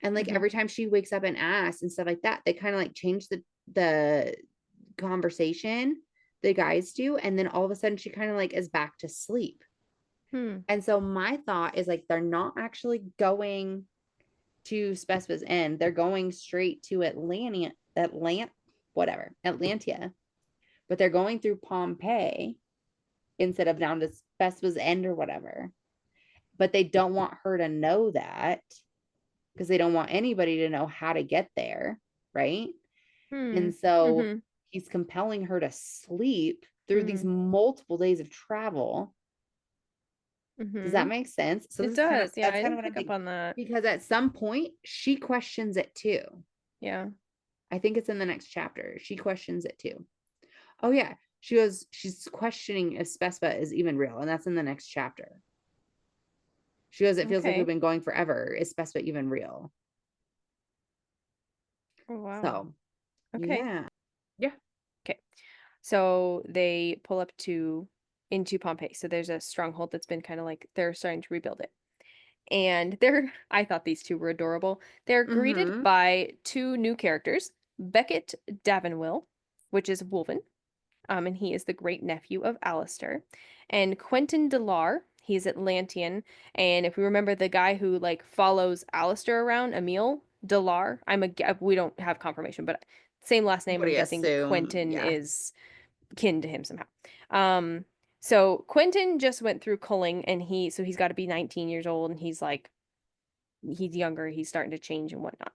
And like every time she wakes up and asks and stuff like that, they kind of like change the conversation, the guys do, and then all of a sudden she kind of like is back to sleep. And so my thought is like, they're not actually going to Spessa's end, they're going straight to Atlantia, but they're going through Pompeii instead of down to Spessa's end or whatever. But they don't want her to know that, because they don't want anybody to know how to get there, right? And so he's compelling her to sleep through these multiple days of travel Does that Mm-hmm. make sense? So It this is kind of, does. Yeah, that's I kind of didn't what I'm pick up thinking. on that. Because at some point she questions it too. Yeah. I think it's in the next chapter. She questions it too. Oh yeah. She's questioning if Spespa is even real. And that's in the next chapter. She goes, it feels like we've Okay. been going forever. Is Spespa even real? Oh, wow. So Okay. yeah. Yeah. Okay. So they pull up to into Pompeii. So there's a stronghold that's been kind of like they're starting to rebuild it. And they're I thought these two were adorable. They're greeted Mm-hmm. by two new characters, Beckett Davenwill, which is Wolven, and he is the great nephew of Alistair, and Quentin Delar, he's Atlantean, and if we remember the guy who like follows Alistair around, Emil Delar, we don't have confirmation, but same last name. What do I'm you guessing assume? Quentin Yeah. is kin to him somehow. Um, so Quentin just went through culling, and he's got to be 19 years old, and he's younger, he's starting to change and whatnot.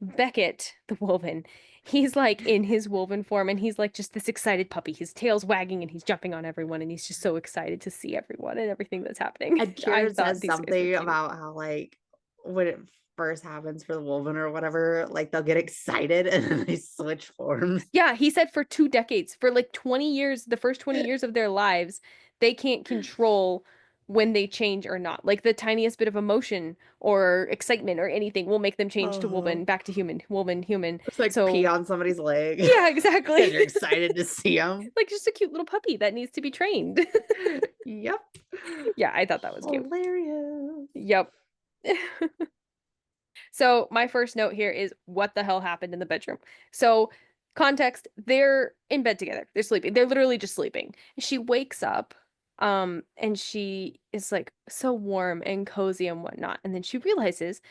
Beckett, the Wolven, he's like in his Wolven form, and he's like just this excited puppy. His tail's wagging, and he's jumping on everyone, and he's just so excited to see everyone and everything that's happening. And I Kira thought says these guys were something cute. about how like when it first happens for the Wolven or whatever, like they'll get excited and then they switch forms. Yeah, he said for 2 decades, for like 20 years, the first 20 years of their lives, they can't control when they change or not. Like the tiniest bit of emotion or excitement or anything will make them change to Uh-huh. Wolven, back to human, Wolven, human. It's like pee So, on somebody's leg yeah, exactly. because you're excited to see them. Like just a cute little puppy that needs to be trained. Yep. Yeah, I thought that was cute. Hilarious. Yep. So my first note here is what the hell happened in the bedroom? So context, they're in bed together. They're sleeping. They're literally just sleeping. She wakes up, and she is like so warm and cozy and whatnot. And then she realizes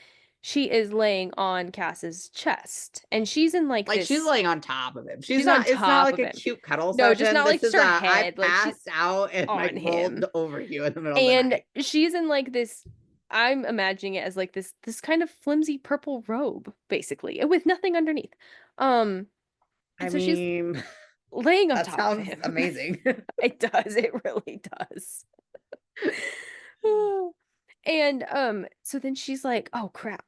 she is laying on Cass's chest. And she's in like Like she's this, laying on top of him. she's on It's not top like of a him. cute cuddle No, just session. not like This just is her I head. Like she's passed out and like on rolled him. over you in the middle of the And night. she's in like this, I'm imagining it as like this kind of flimsy purple robe, basically, and with nothing underneath. I And so she's mean, laying on that top of sounds him. amazing. It does, it really does. And so then she's like, oh crap.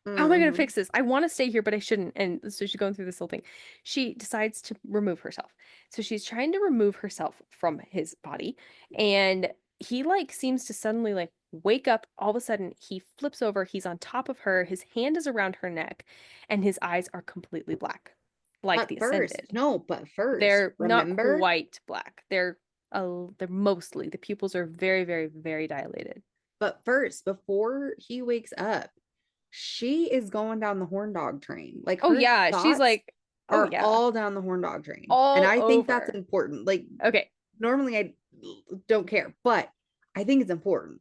How am I gonna Hmm. fix this? I want to stay here, but I shouldn't. And so she's going through this whole thing. She decides to remove herself. So she's trying to remove herself from his body. And he like seems to suddenly like wake up. All of a sudden, he flips over. He's on top of her. His hand is around her neck, and his eyes are completely black, like But the first, Ascended. no, but first, They're not remember? quite black. They're mostly, the pupils are very, very, very dilated. But first, before he wakes up, she is going down the horn dog train. Like Oh her yeah, she's thoughts like, oh are yeah, all down the horn dog train. And all I think that's over. important. Like Okay. normally I don't care, but I think it's important.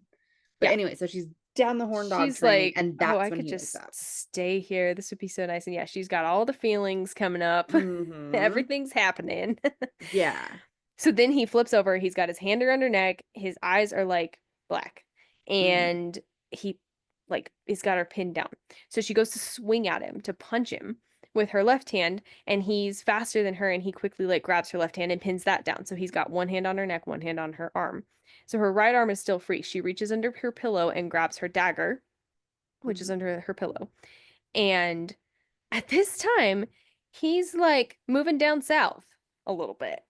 But Yeah. anyway, so she's down the horn dog She's train, like, and oh, that's I when could he wakes just up. stay here. This would be so nice. And yeah, she's got all the feelings coming up. Mm-hmm. Everything's happening. Yeah. So then he flips over. He's got his hand around her neck. His eyes are like black. Mm-hmm. And he like he's got her pinned down. So she goes to swing at him to punch him with her left hand, and he's faster than her, and he quickly like grabs her left hand and pins that down. So he's got one hand on her neck, one hand on her arm. So her right arm is still free. She reaches under her pillow and grabs her dagger, which is Mm-hmm. under her pillow. And at this time, he's like moving down south a little bit.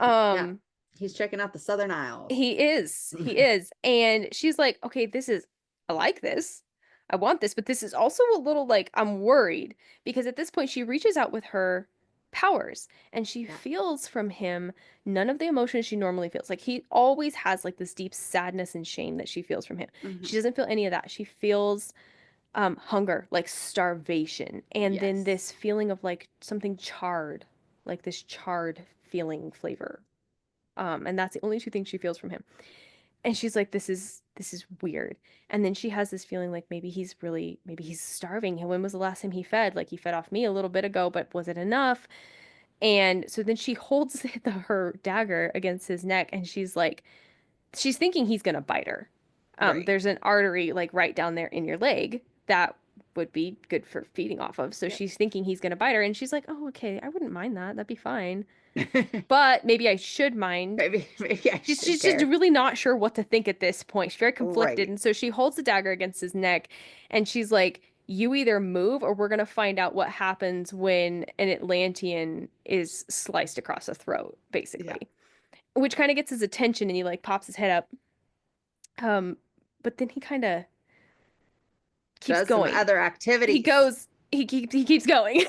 Yeah. Um, He's checking out the Southern Isles. he is. He is. And she's like, okay, I like this. I want this, but this is also a little like, I'm worried because at this point she reaches out with her powers and she Yeah. feels from him none of the emotions she normally feels. Like he always has like this deep sadness and shame that she feels from him. Mm-hmm. She doesn't feel any of that. She feels hunger, like starvation, and then Yes. this feeling of like something charred, like this charred feeling flavor. And that's the only two things she feels from him. And she's like, this is weird. And then she has this feeling like maybe he's starving. When was the last time he fed? Like he fed off me a little bit ago, but was it enough? And so then she holds her dagger against his neck, and she's thinking he's gonna bite her. Right. There's an artery like right down there in your leg that would be good for feeding off of. So Yep. she's thinking he's gonna bite her, and she's like, "Oh, okay, I wouldn't mind that. That'd be fine. But maybe I should mind." Maybe I should She's just care. really not sure what to think at this point. She's very conflicted, Right. and so she holds the dagger against his neck, and she's like, "You either move, or we're gonna find out what happens when an Atlantean is sliced across the throat, Yeah. basically." Which kind of gets his attention, and he like pops his head up. Um, but then he kind of keeps Does some going. other He activities. goes. He keeps going.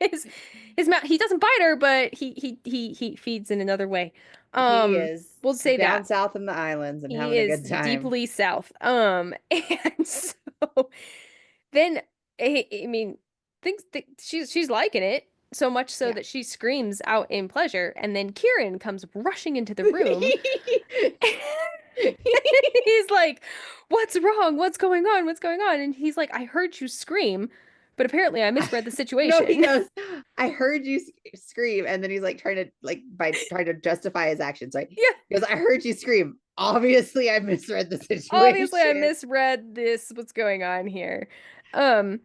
his his mouth. He doesn't bite her, but he feeds in another way. He is We'll say down that. south in the islands and He having a is good time. deeply south. And so then I mean, she's liking it so much so Yeah. that she screams out in pleasure, and then Kieran comes rushing into the room. He's like, "What's wrong? What's going on? What's going on?" And he's like, "I heard you scream, but apparently I misread the No, he situation." goes, I heard you scream. And then he's like trying to, like, by trying to justify his actions, right? Yeah, He goes, I heard you scream. Obviously, I misread the obviously I situation. misread this. What's going on here? Um,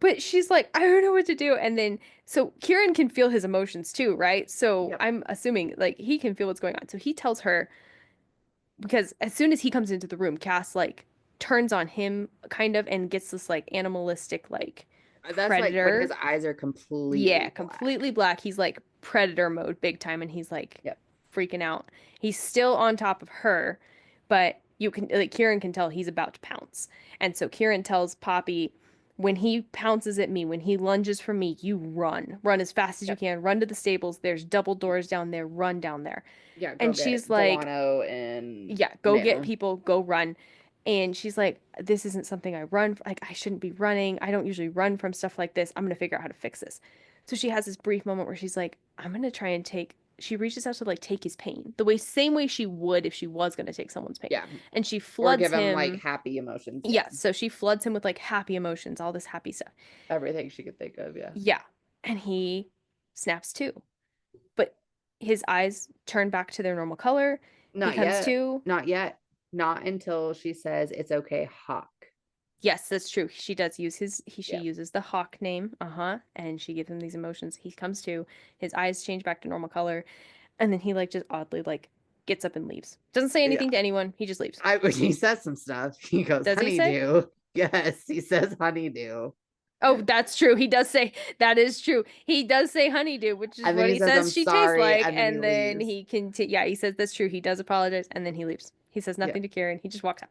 but she's like, "I don't know what to do." And then so Kieran can feel his emotions too, right? So Yep. I'm assuming like he can feel what's going on. So he tells her, because as soon as he comes into the room, Cass like turns on him kind of and gets this like animalistic like That's like when his predator. eyes are Yeah, completely completely black. black. He's like predator mode big time, and he's like Yep. freaking out. He's still on top of her, but you can like Kieran can tell he's about to pounce. And so Kieran tells Poppy, when he pounces at me, when he lunges for me, you run. Run as fast as you Yep. can. Run to the stables. There's double doors down there. Run down there. Yeah. Go And she's get like, Delano and yeah, go get Nail. people, go run. And she's like, this isn't something I run. Like, I shouldn't be running. I don't usually run from stuff like this. I'm going to figure out how to fix this. So she has this brief moment where she's like, I'm going to try and take, she reaches out to like take his pain the way, same way she would if she was going to take someone's pain. Yeah. And she Or floods give him like him. happy emotions. Yeah. Yeah. So she floods him with like happy emotions, all this happy stuff. Everything she could think of. Yeah. Yeah. And he snaps too. But his eyes turn back to their normal color. He Not comes yet. to. Not yet. Not until she says it's okay, Hawk. Yes, that's true. She does use she Yeah. uses the hawk name, and she gives him these emotions. He comes to, his eyes change back to normal color, and then he like just oddly like gets up and leaves. Doesn't say Yeah. anything to anyone. He just leaves. He says some stuff. He goes, Does he say? honeydew. Yes, he says honeydew. Oh, that's true. He does say that is true. He does say honeydew, which is And then what he he says, I'm says she tastes sorry. like, And then he and then leaves. he can yeah, he says that's true. He does apologize, and then he leaves. He says Yeah. nothing to Karen. He just walks out.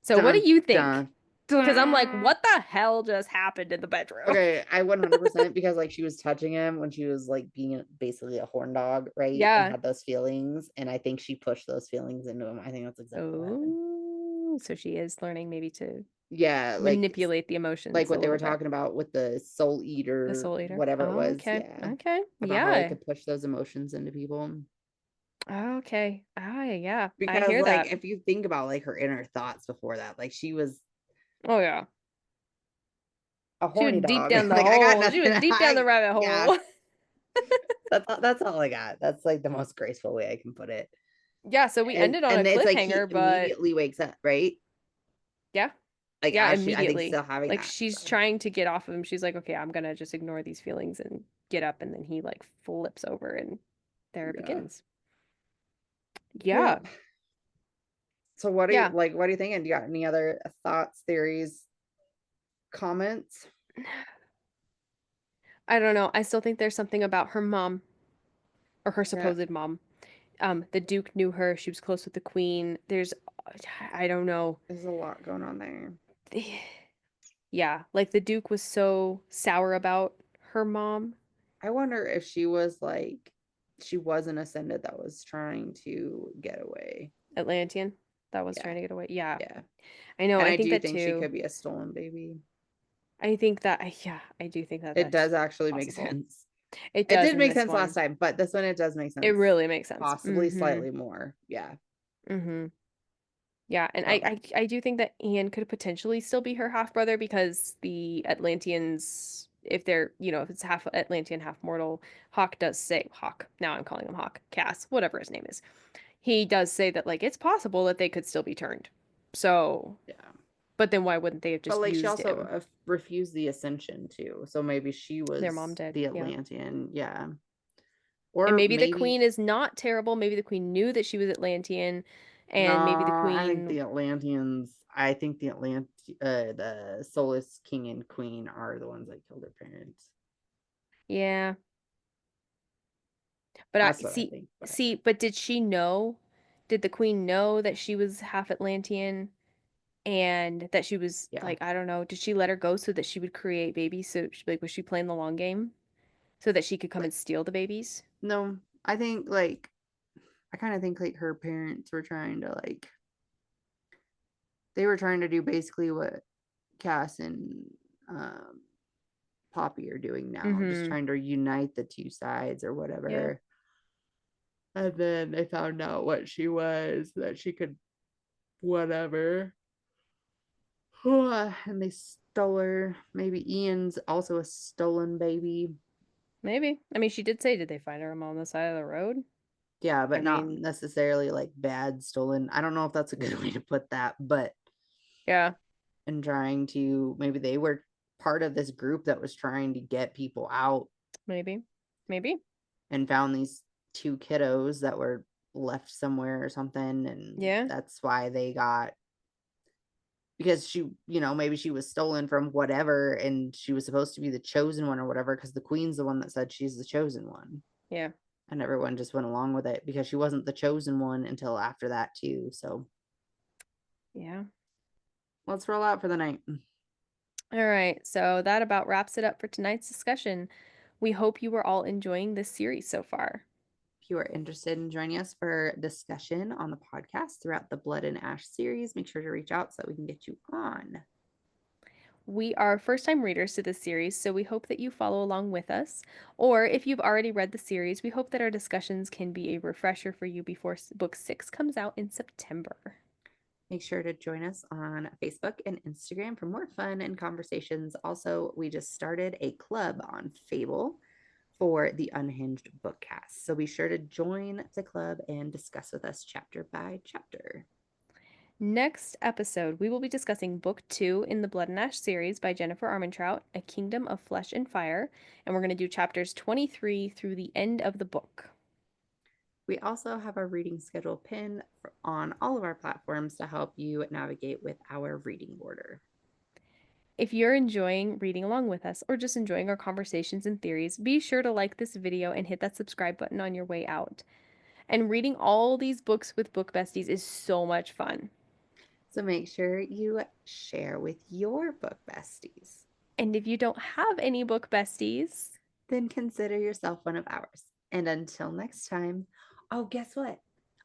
So what Dun, do you think? dun, Because I'm like, dun. what the hell just happened in the bedroom? Okay, I 100% because like she was touching him when she was like being basically a horn dog, right? And Yeah. had those feelings. And I think she pushed those feelings into him. I think that's exactly what happened. Oh, so she is learning maybe to Yeah, manipulate the like emotions a what they were little bit. talking about with the soul The eater, soul eater. whatever it Oh, was. okay. Yeah. Okay. About how they Yeah. could push those emotions into people. Okay. Ah, yeah. I Because hear like that. if you think about like her inner thoughts before that, like she was Oh, yeah. a She horny was deep dog. down the Like I got hole. She nothing. was deep down the I rabbit Yeah, hole. that's all I got. That's like the most graceful way I can put it. Yeah, so we ended on a And it's like he cliffhanger, but immediately wakes up, right? yeah. Like Yeah, as she, I think, immediately. still having Like that. she's So trying to get off of him. She's like, okay, I'm gonna just ignore these feelings and get up, and then he like flips over and there it yeah. begins. Yeah. Yep. So what do you Yeah. like? What are you thinking? Do you got any other thoughts, theories, comments? I don't know. I still think there's something about her mom or her Yeah, supposed mom. The Duke knew her. She was close with the Queen. I don't know. there's a lot going on there. Yeah, like the Duke was so sour about her mom. I wonder if she was like, she was an ascendant that was trying to get away. Atlantean that was Yeah, trying to get away. Yeah, yeah. I know. And I I think do that think she too. could be a stolen baby. I think that, yeah, I do think that It that's does actually make possible. sense. It It does did in make this sense last one. time, but this one it does make It sense. really makes sense. Possibly slightly more. Yeah. Mm-hmm. Yeah, and So I do think that Ian could potentially still be her half brother because the Atlanteans, if they're, if it's half Atlantean, half mortal, Hawk does say, Hawk, now I'm calling him Hawk, Cass, whatever his name is. He does say that like it's possible that they could still be turned. So, yeah. But then why wouldn't they have But just like she used also him? refused the ascension too. So maybe she Their mom was did. the Yeah. Atlantean. Yeah. And Or maybe the maybe queen is not terrible. Maybe the queen knew that she was Atlantean, no, and maybe the I think queen. the Atlanteans, I think the Soulless King and Queen are the ones that killed their parents. Yeah. But I That's what I see, think. But see, but did she know? Did the queen know that she was half Atlantean and that she was yeah. like, I don't know, did she let her go so that she would create babies? So like, was she playing the long game so that she could come Like and steal the babies? no, I think like I kind of think like her parents were trying to like they were trying to do basically what Cass and um Poppy are doing now, just Mm-hmm. trying to unite the two sides or Yeah, whatever. And then they found out what she was, that she could whatever. And they stole her. Maybe Ian's also a stolen baby. maybe. I mean, she did say, did they find her on the side of the road? Yeah, I but not mean, necessarily like bad stolen. I don't know if that's a good way to put that, but yeah, in trying to maybe they were part of this group that was trying to get people out maybe. Maybe. and found these two kiddos that were left somewhere or something, and Yeah, that's why they got because she, maybe she was stolen from whatever and she was supposed to be the chosen one or whatever because the queen's the one that said she's the chosen one. yeah, And everyone just went along with it because she wasn't the chosen one until after that too. So yeah. let's roll out for the night. All right, so that about wraps it up for tonight's discussion. We hope you were all enjoying this series so far. If you are interested in joining us for discussion on the podcast throughout the Blood and Ash series, make sure to reach out so that we can get you on. We are first time readers to this series, so we hope that you follow along with us. Or if you've already read the series, we hope that our discussions can be a refresher for you before book 6 comes out in September. Make sure to join us on Facebook and Instagram for more fun and conversations. Also, we just started a club on Fable for the Unhinged BookCast. So be sure to join the club and discuss with us chapter by chapter. Next episode, we will be discussing Book 2 in the Blood and Ash series by Jennifer Armentrout, A Kingdom of Flesh and Fire, and we're going to do chapters 23 through the end of the book. We also have a reading schedule pin on all of our platforms to help you navigate with our reading order. If you're enjoying reading along with us or just enjoying our conversations and theories, be sure to like this video and hit that subscribe button on your way out. And reading all these books with book besties is so much fun. So make sure you share with your book besties. And if you don't have any book besties, Then consider yourself one of ours. And until next time, oh, guess what?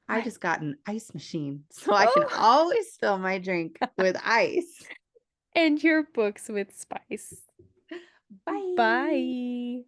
I what? just got an ice machine, so I can Oh, always fill my drink with ice. and your books with spice. Bye. Bye.